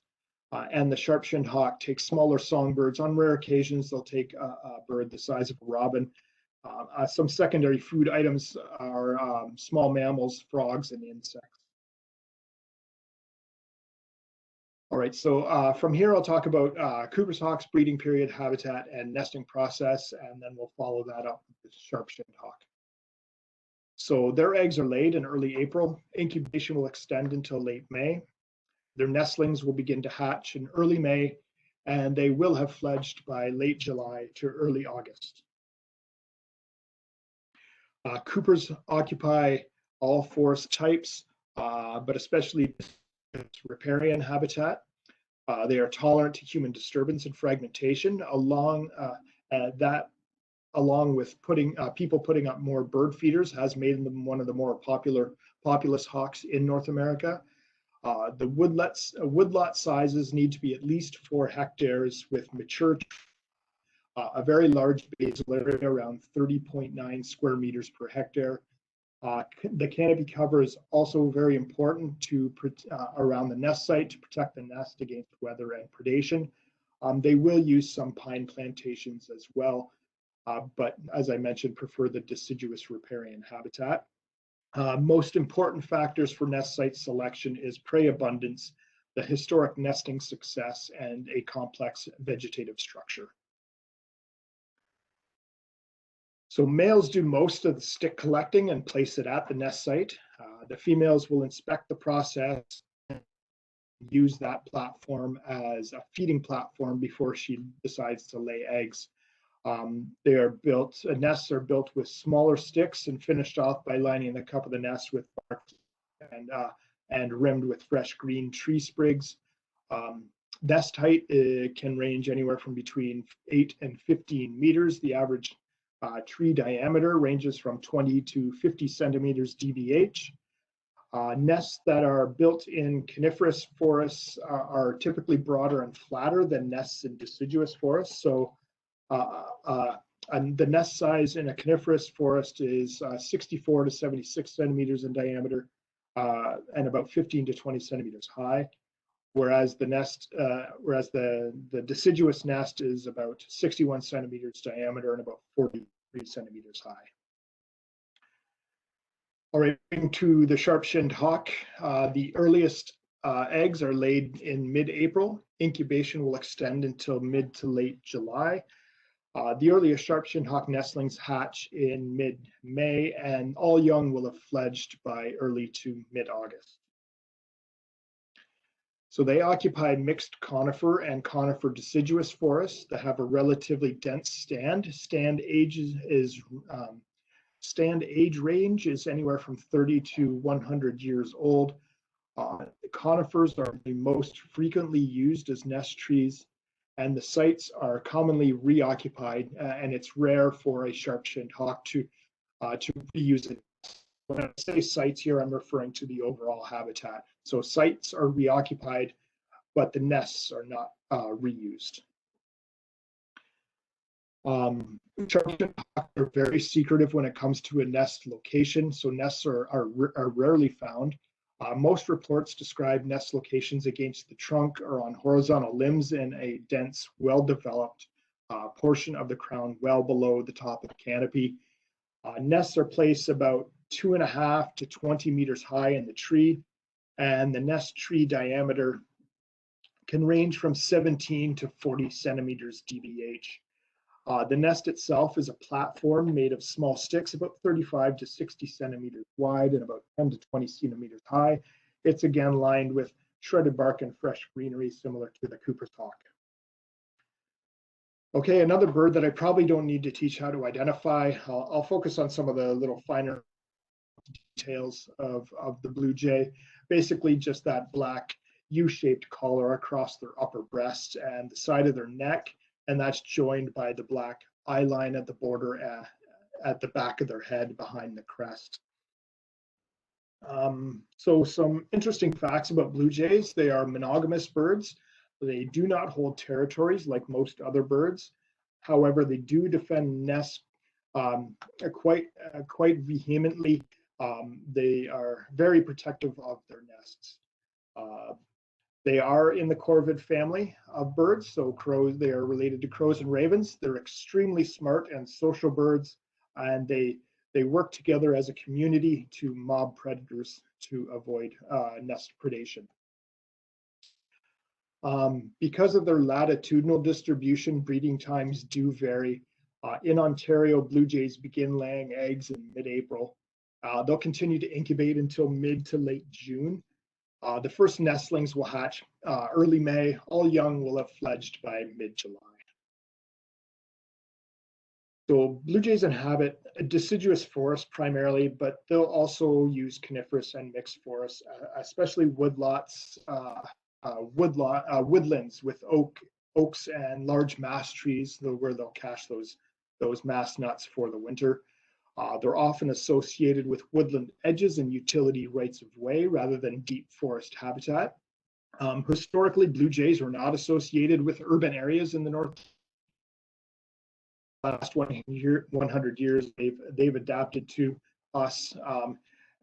and the sharp-shinned hawk takes smaller songbirds. On rare occasions, they'll take a bird the size of a robin. Some secondary food items are small mammals, frogs, and insects. All right, so from here I'll talk about Cooper's hawk's breeding period, habitat, and nesting process, and then we'll follow that up with the sharp-shinned hawk. So their eggs are laid in early April. Incubation will extend until late May. Their nestlings will begin to hatch in early May, and they will have fledged by late July to early August. Coopers occupy all forest types, but especially riparian habitat. They are tolerant to human disturbance and fragmentation. Along that along with people putting up more bird feeders, has made them one of the more populous hawks in North America. The woodlot sizes need to be at least 4 hectares with mature, a very large basal area around 30.9 square meters per hectare. The canopy cover is also very important around the nest site to protect the nest against weather and predation. They will use some pine plantations as well, but as I mentioned, prefer the deciduous riparian habitat. Most important factors for nest site selection is prey abundance, the historic nesting success, and a complex vegetative structure. So males do most of the stick collecting and place it at the nest site. The females will inspect the process, use that platform as a feeding platform before she decides to lay eggs. Nests are built with smaller sticks and finished off by lining the cup of the nest with bark and rimmed with fresh green tree sprigs. Nest height can range anywhere from between 8 and 15 meters. The average tree diameter ranges from 20 to 50 centimeters DBH. Nests that are built in coniferous forests are typically broader and flatter than nests in deciduous forests. So and the nest size in a coniferous forest is 64 to 76 centimeters in diameter and about 15 to 20 centimeters high. Whereas the deciduous nest is about 61 centimeters diameter and about 43 centimeters high. All right, to the sharp-shinned hawk, the earliest eggs are laid in mid-April. Incubation will extend until mid to late July. The earliest sharp-shinned hawk nestlings hatch in mid-May, and all young will have fledged by early to mid-August. So they occupy mixed conifer and conifer deciduous forests that have a relatively dense stand. Stand age range is anywhere from 30 to 100 years old. Conifers are the most frequently used as nest trees, and the sites are commonly reoccupied, and it's rare for a sharp-shinned hawk to reuse it. When I say sites here, I'm referring to the overall habitat. So sites are reoccupied, but the nests are not reused. Sharp-shinned hawks are very secretive when it comes to a nest location, so nests are rarely found. Most reports describe nest locations against the trunk or on horizontal limbs in a dense, well-developed portion of the crown well below the top of the canopy. Nests are placed about 2.5 to 20 meters high in the tree, and the nest tree diameter can range from 17 to 40 centimeters DBH. The nest itself is a platform made of small sticks, about 35 to 60 centimeters wide and about 10 to 20 centimeters high. It's again lined with shredded bark and fresh greenery, similar to the Cooper's hawk. Okay, another bird that I probably don't need to teach how to identify. I'll focus on some of the little finer details of the blue jay. Basically just that black U-shaped collar across their upper breast and the side of their neck, and that's joined by the black eye line at the border at the back of their head behind the crest. So some interesting facts about blue jays. They are monogamous birds. They do not hold territories like most other birds. However, they do defend nests quite vehemently. They are very protective of their nests. They are in the corvid family of birds, so crows. They are related to crows and ravens. They're extremely smart and social birds, and they work together as a community to mob predators to avoid nest predation. Because of their latitudinal distribution, breeding times do vary. In Ontario, blue jays begin laying eggs in mid-April. They'll continue to incubate until mid to late June. The first nestlings will hatch early May. All young will have fledged by mid-July. So blue jays inhabit a deciduous forest primarily, but they'll also use coniferous and mixed forests, especially woodlots, woodlands with oaks and large mass trees, where they'll cache those those mast nuts for the winter. They're often associated with woodland edges and utility rights of way rather than deep forest habitat. Historically, blue jays were not associated with urban areas in the north. Last 100 years, they've adapted to us.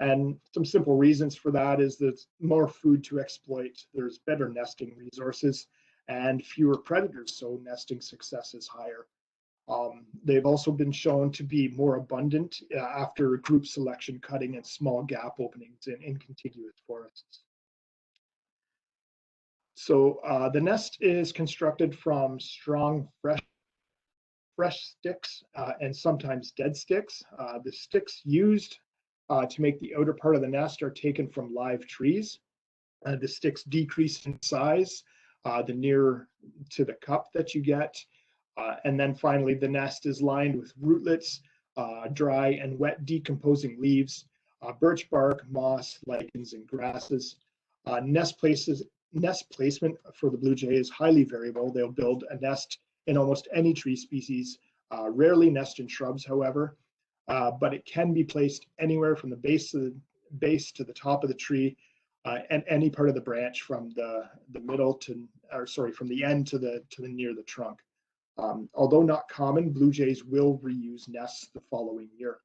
And some simple reasons for that is there's more food to exploit, there's better nesting resources, and fewer predators, so nesting success is higher. They've also been shown to be more abundant after group selection cutting and small gap openings in contiguous forests. So the nest is constructed from strong, fresh sticks and sometimes dead sticks. The sticks used to make the outer part of the nest are taken from live trees. The sticks decrease in size the nearer to the cup that you get. And then finally, the nest is lined with rootlets, dry and wet decomposing leaves, birch bark, moss, lichens, and grasses. Nest placement for the blue jay is highly variable. They'll build a nest in almost any tree species, rarely nest in shrubs, however, but it can be placed anywhere from the base to the top of the tree, and any part of the branch from the middle to, or sorry, from the end to the near the trunk. Although not common, blue jays will reuse nests the following year.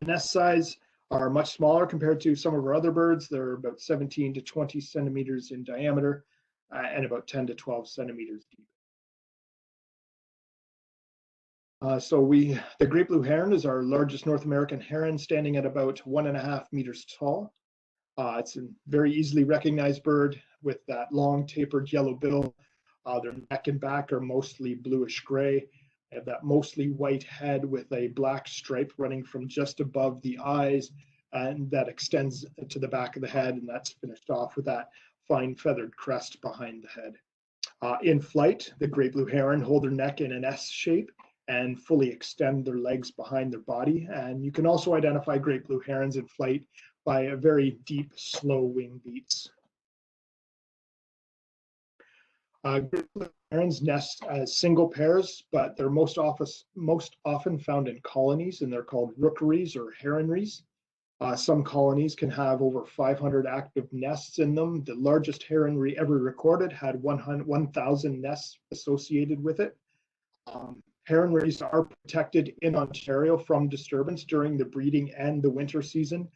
Nest size are much smaller compared to some of our other birds. They're about 17 to 20 centimeters in diameter and about 10 to 12 centimeters deep. The great blue heron is our largest North American heron, standing at about 1.5 meters tall. It's a very easily recognized bird with that long tapered yellow bill. Their neck and back are mostly bluish gray. They have that mostly white head with a black stripe running from just above the eyes, and that extends to the back of the head, and that's finished off with that fine feathered crest behind the head. In flight, the great blue heron hold their neck in an S shape and fully extend their legs behind their body. And you can also identify great blue herons in flight by a very deep, slow wing beats. Great blue herons nest as single pairs, but they're most often found in colonies, and they're called rookeries or heronries. Some colonies can have over 500 active nests in them. The largest heronry ever recorded had 1,000 nests associated with it. Heronries are protected in Ontario from disturbance during the breeding and the winter season.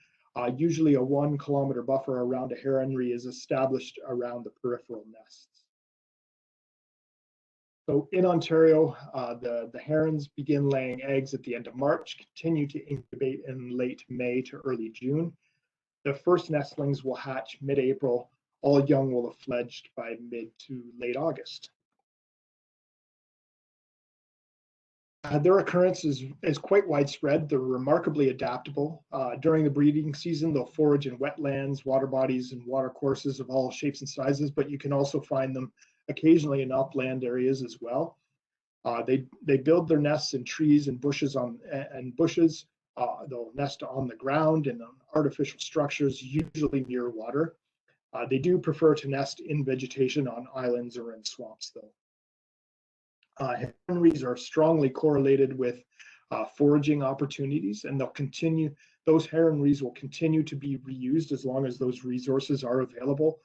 Usually a 1 kilometer buffer around a heronry is established around the peripheral nests. So in Ontario, the herons begin laying eggs at the end of March, continue to incubate in late May to early June. The first nestlings will hatch mid-April. All young will have fledged by mid to late August. Their occurrence is quite widespread. They're remarkably adaptable. During the breeding season, they'll forage in wetlands, water bodies, and water courses of all shapes and sizes, but you can also find them occasionally in upland areas as well. They build their nests in trees and bushes. They'll nest on the ground and on artificial structures, usually near water. They do prefer to nest in vegetation on islands or in swamps, though. Heronries are strongly correlated with foraging opportunities, and those heronries will continue to be reused as long as those resources are available.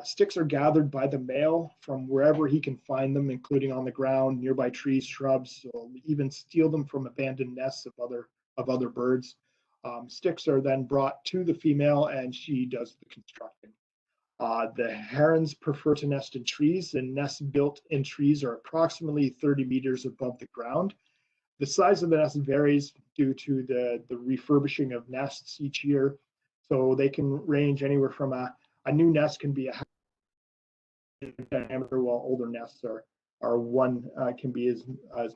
Sticks are gathered by the male from wherever he can find them, including on the ground, nearby trees, shrubs. So even steal them from abandoned nests of other birds. Sticks are then brought to the female, and she does the constructing. The herons prefer to nest in trees, and nests built in trees are approximately 30 meters above the ground. The size of the nest varies due to the refurbishing of nests each year. So they can range anywhere from a new nest can be a diameter, while older nests can be as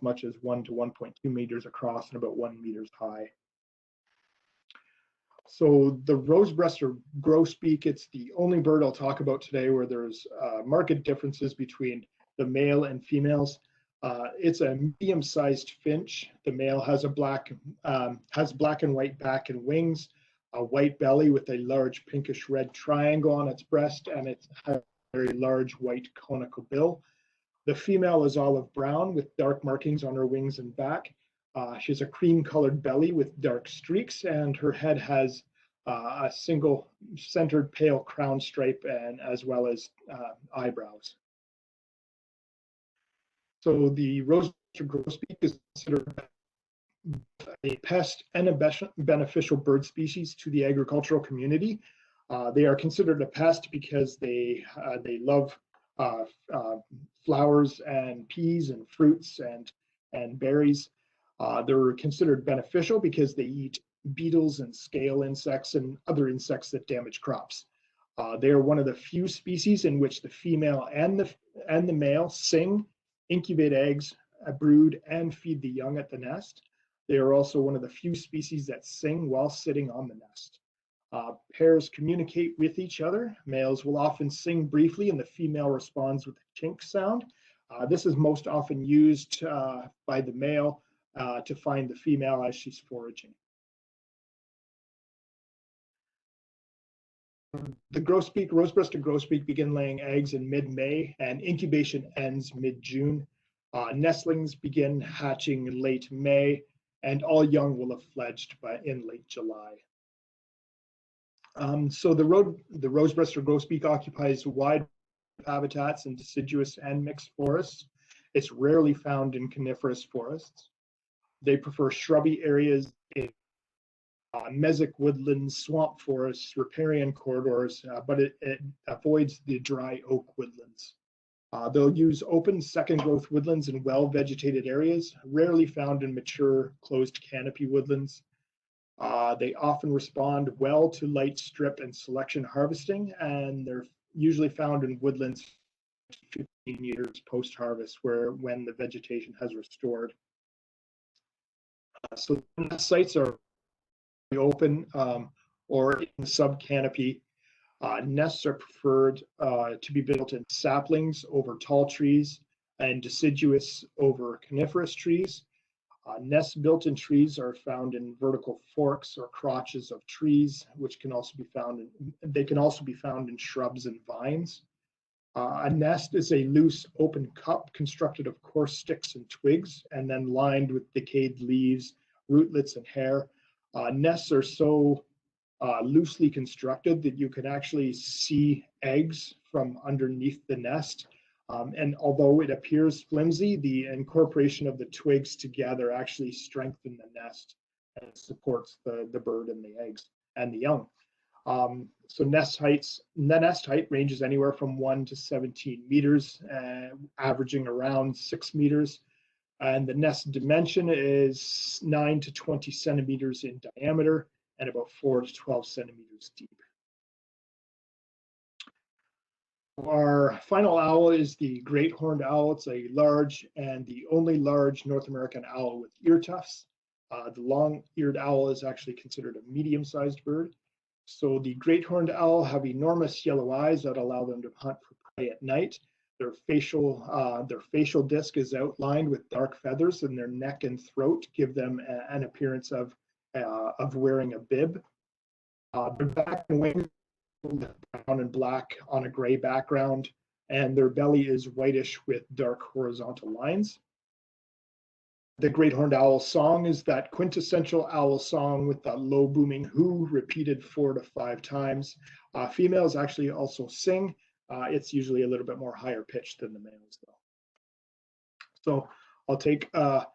much as 1 to 1.2 meters across and about 1 meters high. So the rose-breasted grosbeak, it's the only bird I'll talk about today where there's marked differences between the male and females. It's a medium-sized finch. The male has black and white back and wings, a white belly with a large pinkish red triangle on its breast, and it has a very large white conical bill. The female is olive brown with dark markings on her wings and back. She has a cream-colored belly with dark streaks, and her head has a single centered pale crown stripe, and as well as eyebrows. So the rose-breasted grosbeak is considered a pest and a beneficial bird species to the agricultural community. They are considered a pest because they love flowers and peas and fruits and berries. They're considered beneficial because they eat beetles and scale insects and other insects that damage crops. They are one of the few species in which the female and the male sing, incubate eggs, brood, and feed the young at the nest. They are also one of the few species that sing while sitting on the nest. Pairs communicate with each other. Males will often sing briefly and the female responds with a chink sound. This is most often used by the male to find the female as she's foraging. The grosbeak, rose-breasted grosbeak, begin laying eggs in mid-May and incubation ends mid-June. Nestlings begin hatching late May, and all young will have fledged in late July. So the rose-breasted grosbeak occupies wide habitats in deciduous and mixed forests. It's rarely found in coniferous forests. They prefer shrubby areas in mesic woodlands, swamp forests, riparian corridors, but it avoids the dry oak woodlands. They'll use open second growth woodlands in well-vegetated areas, rarely found in mature closed canopy woodlands. They often respond well to light strip and selection harvesting, and they're usually found in woodlands 15 years post-harvest, when the vegetation has restored. So nest sites are open or in sub-canopy. Nests are preferred to be built in saplings over tall trees and deciduous over coniferous trees. Nests built in trees are found in vertical forks or crotches of trees, which can also be found in shrubs and vines. A nest is a loose open cup constructed of coarse sticks and twigs and then lined with decayed leaves, rootlets, and hair. Nests are so loosely constructed that you can actually see eggs from underneath the nest. And although it appears flimsy, the incorporation of the twigs together actually strengthen the nest and supports the bird and the eggs and the young. So the nest height ranges anywhere from 1 to 17 meters, averaging around 6 meters. And the nest dimension is 9 to 20 centimeters in diameter and about 4 to 12 centimeters deep. Our final owl is the great horned owl. It's a large and the only large North American owl with ear tufts. The long-eared owl is actually considered a medium-sized bird. So the great horned owl have enormous yellow eyes that allow them to hunt for prey at night. Their facial disc is outlined with dark feathers, and their neck and throat give them an appearance of wearing a bib. Their back and wings are brown and black on a gray background, and their belly is whitish with dark horizontal lines. The great horned owl song is that quintessential owl song with that low booming hoo repeated 4 to 5 times. Females actually also sing. It's usually a little bit more higher pitched than the males, though. So I'll take a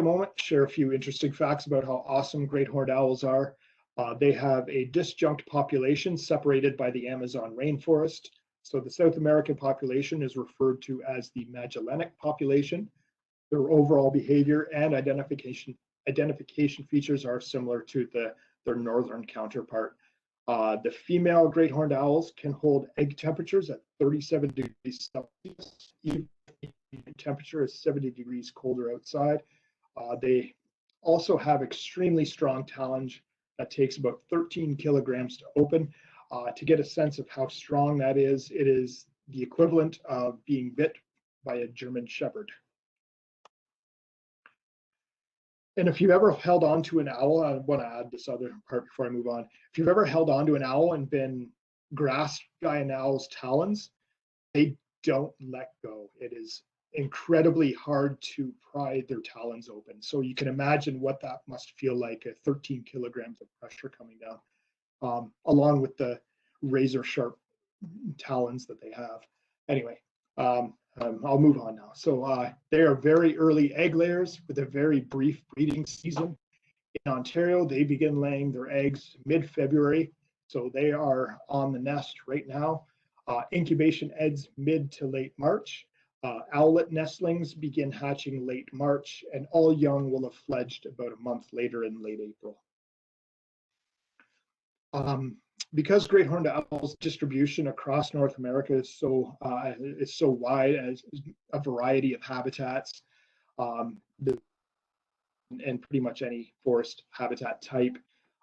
moment, share a few interesting facts about how awesome great horned owls are. They have a disjunct population separated by the Amazon rainforest. So the South American population is referred to as the Magellanic population. Their overall behavior and identification features are similar to their northern counterpart. The female great horned owls can hold egg temperatures at 37 degrees Celsius, even if the temperature is 70 degrees colder outside. They also have extremely strong talons that takes about 13 kilograms to open. To get a sense of how strong that is, it is the equivalent of being bit by a German Shepherd. And if you've ever held on to an owl, I want to add this other part before I move on. If you've ever held on to an owl and been grasped by an owl's talons, they don't let go. It is incredibly hard to pry their talons open. So you can imagine what that must feel like at 13 kilograms of pressure coming down, along with the razor sharp talons that they have. Anyway, I'll move on now. So they are very early egg layers with a very brief breeding season. In Ontario, they begin laying their eggs mid-February, so they are on the nest right now. Incubation ends mid to late March. Owlet nestlings begin hatching late March, and all young will have fledged about a month later in late April. Because great horned owl's distribution across North America is so wide as a variety of habitats, and pretty much any forest habitat type,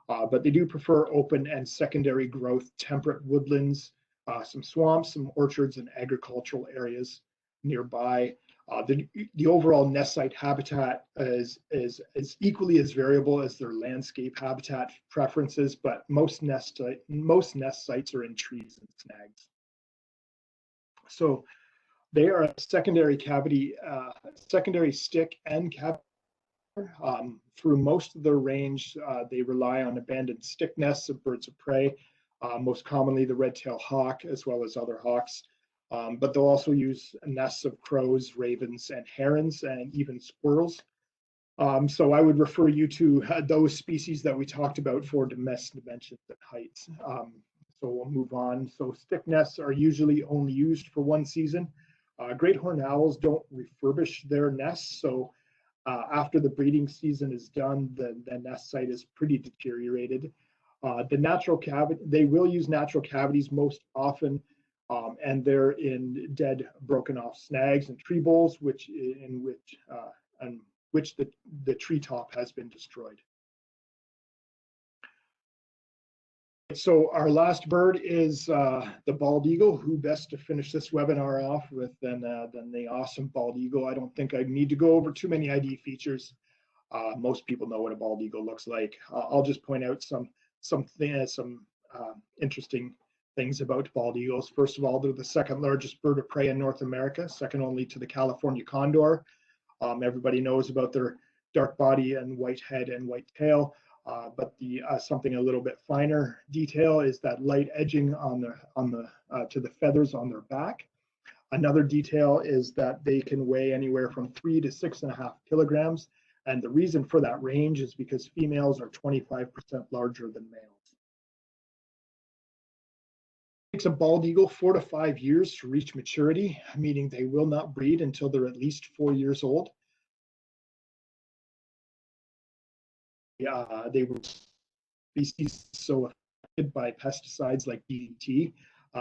but they do prefer open and secondary growth temperate woodlands, some swamps, some orchards, and agricultural areas nearby. The overall nest site habitat is equally as variable as their landscape habitat preferences, but most nest sites are in trees and snags. So they are a secondary stick and cavity. Through most of their range, they rely on abandoned stick nests of birds of prey, most commonly the red-tailed hawk, as well as other hawks. But they'll also use nests of crows, ravens, and herons, and even squirrels. So I would refer you to those species that we talked about for domestic dimensions and heights. So we'll move on. So stick nests are usually only used for one season. Great horned owls don't refurbish their nests, so after the breeding season is done, the nest site is pretty deteriorated. They will use natural cavities most often, and they're in dead, broken off snags and tree boles, which the treetop has been destroyed. So our last bird is the bald eagle. Who best to finish this webinar off with than the awesome bald eagle? I don't think I need to go over too many ID features. Most people know what a bald eagle looks like. I'll just point out some interesting things about bald eagles. First of all, they're the second largest bird of prey in North America, second only to the California condor. Everybody knows about their dark body and white head and white tail. But something a little bit finer detail is that light edging to the feathers on their back. Another detail is that they can weigh anywhere from 3 to 6.5 kilograms, and the reason for that range is because females are 25% larger than males. It takes a bald eagle 4 to 5 years to reach maturity, meaning they will not breed until they're at least 4 years old. They were species so affected by pesticides like DDT.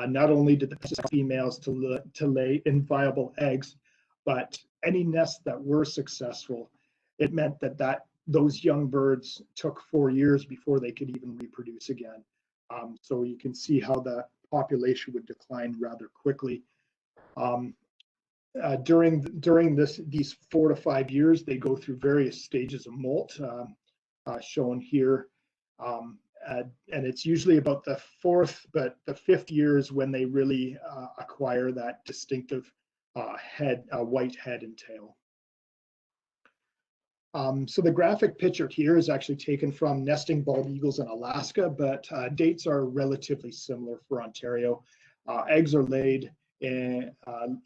Not only did the pesticides females to lay inviable eggs, but any nests that were successful, it meant that those young birds took 4 years before they could even reproduce again. So you can see how the population would decline rather quickly. During these 4 to 5 years, they go through various stages of molt, shown here. And it's usually about the 4th, but the 5th year is when they really acquire that distinctive white head and tail. So the graphic pictured here is actually taken from nesting bald eagles in Alaska, but dates are relatively similar for Ontario. Eggs are laid in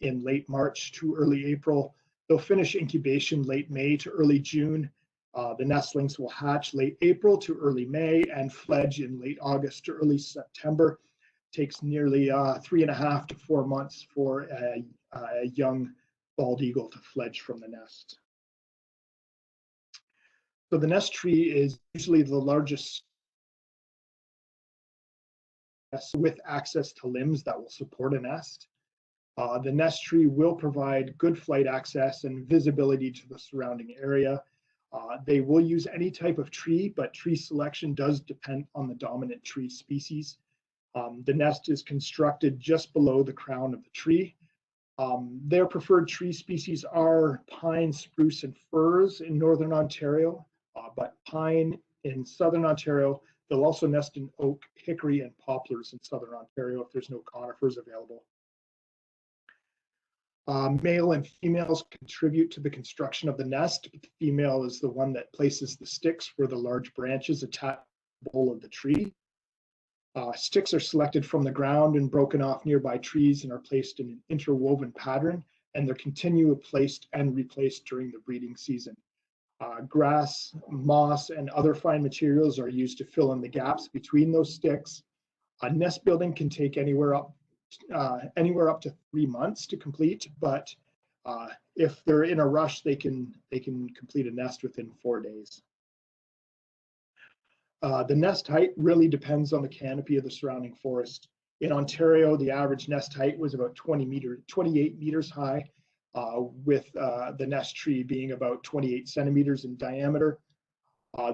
late March to early April. They'll finish incubation late May to early June. The nestlings will hatch late April to early May and fledge in late August to early September. It takes nearly 3.5 to 4 months for a young bald eagle to fledge from the nest. So the nest tree is usually the largest with access to limbs that will support a nest. The nest tree will provide good flight access and visibility to the surrounding area. They will use any type of tree, but tree selection does depend on the dominant tree species. The nest is constructed just below the crown of the tree. Their preferred tree species are pine, spruce, and firs in northern Ontario, but pine in southern Ontario. They'll also nest in oak, hickory, and poplars in southern Ontario if there's no conifers available. Male and females contribute to the construction of the nest, but the female is the one that places the sticks where the large branches attach to the bole of the tree. Sticks are selected from the ground and broken off nearby trees and are placed in an interwoven pattern, and they're continually placed and replaced during the breeding season. Grass, moss, and other fine materials are used to fill in the gaps between those sticks. Nest building can take anywhere up to 3 months to complete, but if they're in a rush, they can complete a nest within 4 days. The nest height really depends on the canopy of the surrounding forest. In Ontario, the average nest height was about 28 meters high, with the nest tree being about 28 centimeters in diameter.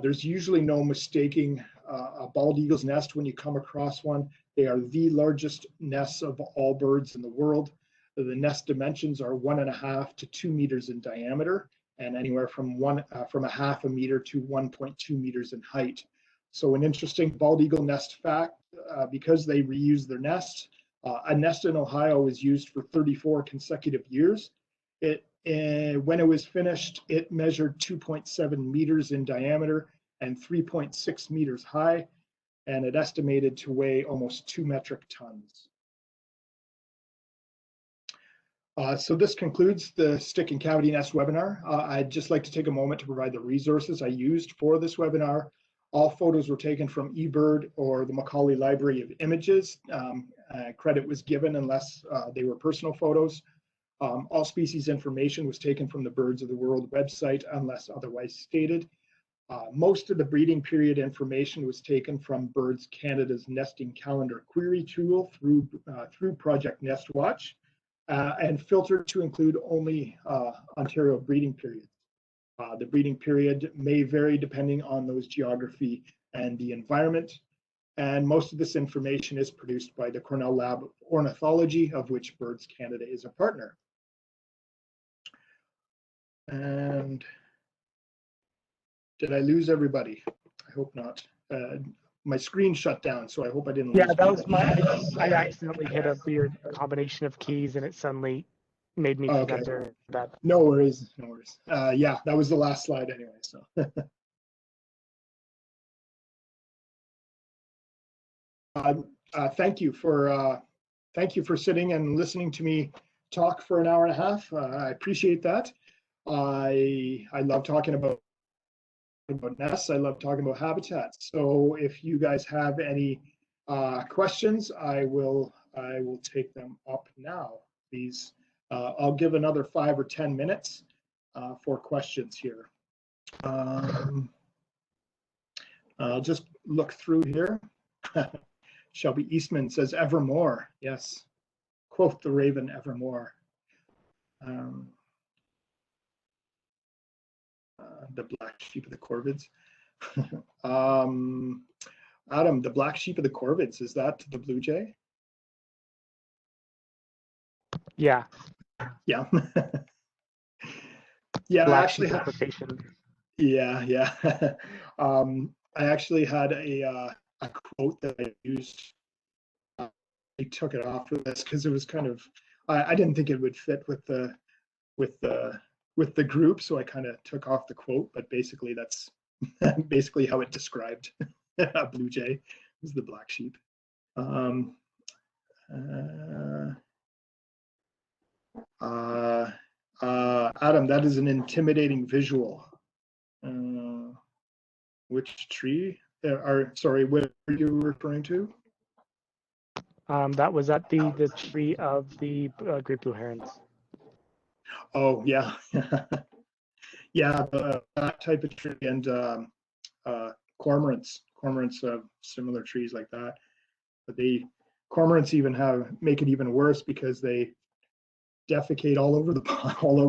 There's usually no mistaking a bald eagle's nest when you come across one. They are the largest nests of all birds in the world. The nest dimensions are 1.5 to 2 meters in diameter, and anywhere from a half a meter to 1.2 meters in height. So an interesting bald eagle nest fact, because they reuse their nests, a nest in Ohio was used for 34 consecutive years. When it was finished, it measured 2.7 meters in diameter and 3.6 meters high, and it estimated to weigh almost 2 metric tons. So this concludes the Stick and Cavity Nest webinar. I'd just like to take a moment to provide the resources I used for this webinar. All photos were taken from eBird or the Macaulay Library of Images. Credit was given unless they were personal photos. All species information was taken from the Birds of the World website unless otherwise stated. Most of the breeding period information was taken from Birds Canada's nesting calendar query tool through Project NestWatch and filtered to include only Ontario breeding periods. The breeding period may vary depending on those geography and the environment. And most of this information is produced by the Cornell Lab of Ornithology, of which Birds Canada is a partner. And did I lose everybody? I hope not. My screen shut down, so I hope I didn't lose. Yeah, that was I accidentally hit a weird combination of keys and it suddenly made me forget that. No worries, no worries. Yeah, that was the last slide anyway, so. Thank you for sitting and listening to me talk for an hour and a half. I appreciate that. I love talking about nests. I love talking about habitats. So if you guys have any questions, I will take them up now. Please, I'll give another 5 or 10 minutes for questions here. I'll just look through here. Shelby Eastman says evermore. Yes, quote the raven evermore. The black sheep of the corvids. Adam, the black sheep of the corvids, is that the blue jay? Yeah. Yeah. Yeah, Black I actually had, yeah. I actually had a quote that I used. I took it off for this because it was kind of, I didn't think it would fit with the group, so I kind of took off the quote, but basically that's basically how it described a blue jay is the black sheep. Adam, that is an intimidating visual. Which tree? Sorry, what are you referring to? That was at the tree of the great blue herons. Oh yeah, yeah, that type of tree, and cormorants. Cormorants have similar trees like that, but cormorants even make it even worse because they defecate all over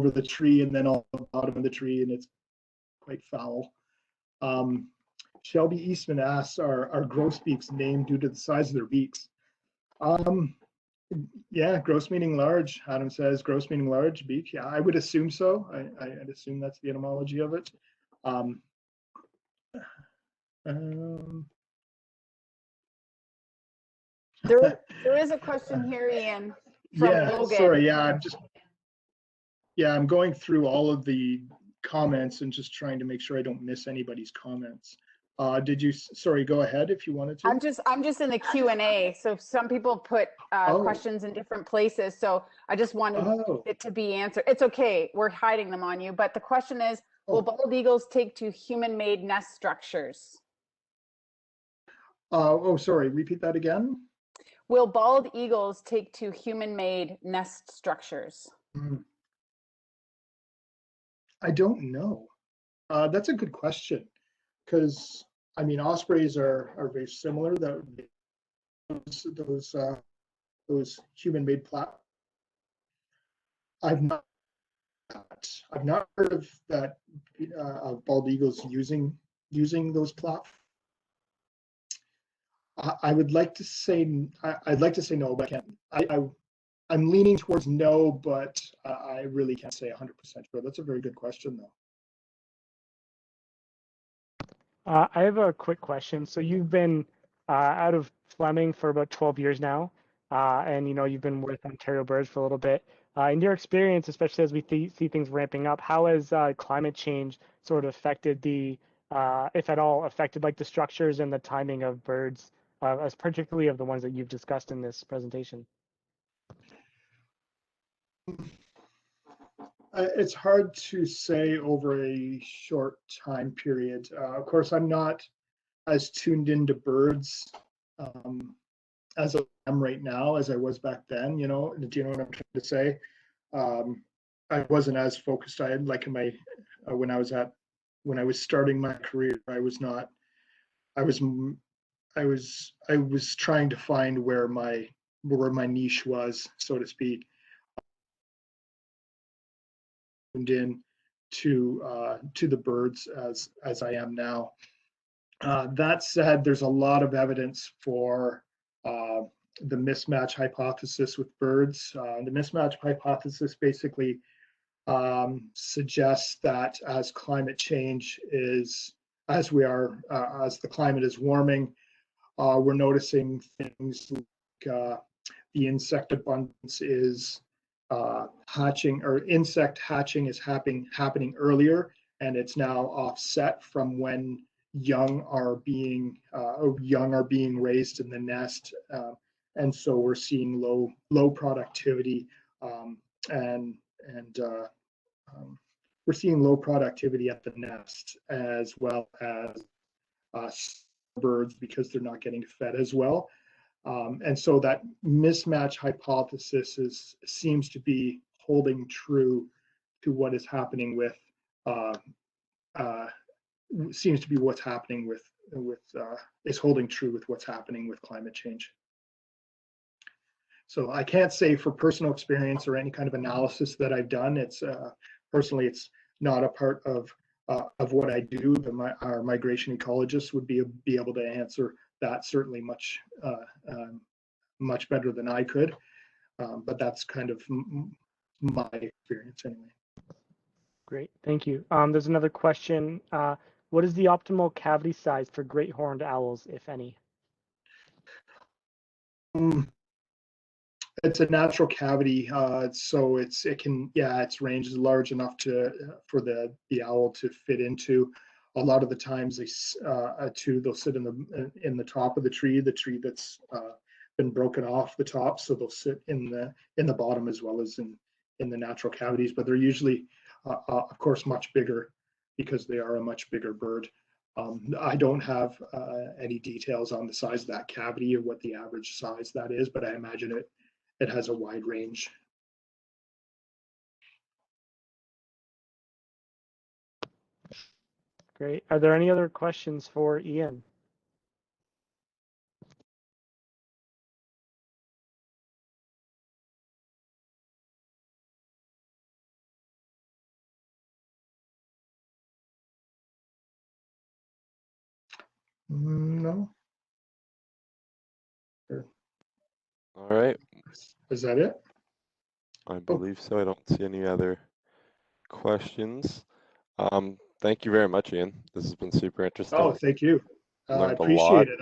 the tree and then all the bottom of the tree, and it's quite foul. Shelby Eastman asks, are grosbeaks named due to the size of their beaks? Yeah, gross meaning large. Adam says gross meaning large beak. Yeah, I would assume so. I'd assume that's the etymology of it. There is a question here, Ian. Yeah, Logan. sorry. Yeah, I'm just Yeah, I'm going through all of the comments and just trying to make sure I don't miss anybody's comments. Did you, sorry, go ahead if you wanted to. I'm just in the Q&A. So some people put Oh. questions in different places. So I just wanted Oh, it to be answered. It's okay. We're hiding them on you. But the question is, will oh. bald eagles take to human-made nest structures? Oh, sorry, repeat that again. Will bald eagles take to human-made nest structures? I don't know. That's a good question, because I mean ospreys are very similar. That those human-made plat. I've not heard of that of bald eagles using those platforms. I would like to say I'd like to say no, but I can't. I'm leaning towards no, but I really can't say 100% sure. That's a very good question, though. I have a quick question. So you've been out of Fleming for about 12 years now, and you've been with Ontario Birds for a little bit. In your experience, especially as we see things ramping up, how has climate change sort of affected if at all, affected like the structures and the timing of birds, as particularly of the ones that you've discussed in this presentation? It's hard to say over a short time period. Of course, I'm not as tuned into birds as I am right now as I was back then. Do you know what I'm trying to say? I wasn't as focused. I had like in my when I was starting my career, I was not. I was I was trying to find where my niche was, so to speak. In to the birds as I am now. That said, there's a lot of evidence for the mismatch hypothesis with birds. The mismatch hypothesis basically suggests that as climate change is, as the climate is warming, we're noticing things like the insect abundance is hatching, or insect hatching is happening earlier, and it's now offset from when young are being raised in the nest, and so we're seeing low productivity, and we're seeing low productivity at the nest, as well as birds, because they're not getting fed as well. And so that mismatch hypothesis seems to be holding true to what is happening with seems to be what's happening with is holding true with what's happening with climate change. So I can't say for personal experience or any kind of analysis that I've done. It's personally, it's not a part of what I do. Our migration ecologists would be able to answer that certainly much better than I could. But that's kind of my experience anyway. Great, thank you. There's another question. What is the optimal cavity size for great horned owls, if any? It's a natural cavity, so its range is large enough for the owl to fit into. A lot of the times they'll sit in the top of the tree that's been broken off the top, so they'll sit in the bottom as well as in the natural cavities. But they're usually, of course, much bigger because they are a much bigger bird. I don't have any details on the size of that cavity or what the average size that is, but I imagine it has a wide range. Great. Are there any other questions for Ian? No. All right. Is that it? I believe so. I don't see any other questions. Thank you very much, Ian. This has been super interesting. Oh, thank you. I Learned a appreciate lot. it.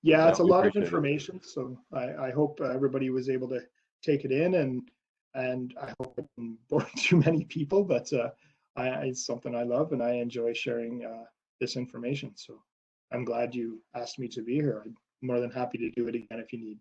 Yeah, it's a we lot of appreciate it. information, so I hope everybody was able to take it in, and and I hope I didn't bore too many people, but it's something I love and I enjoy sharing this information. So I'm glad you asked me to be here. I'm more than happy to do it again if you need.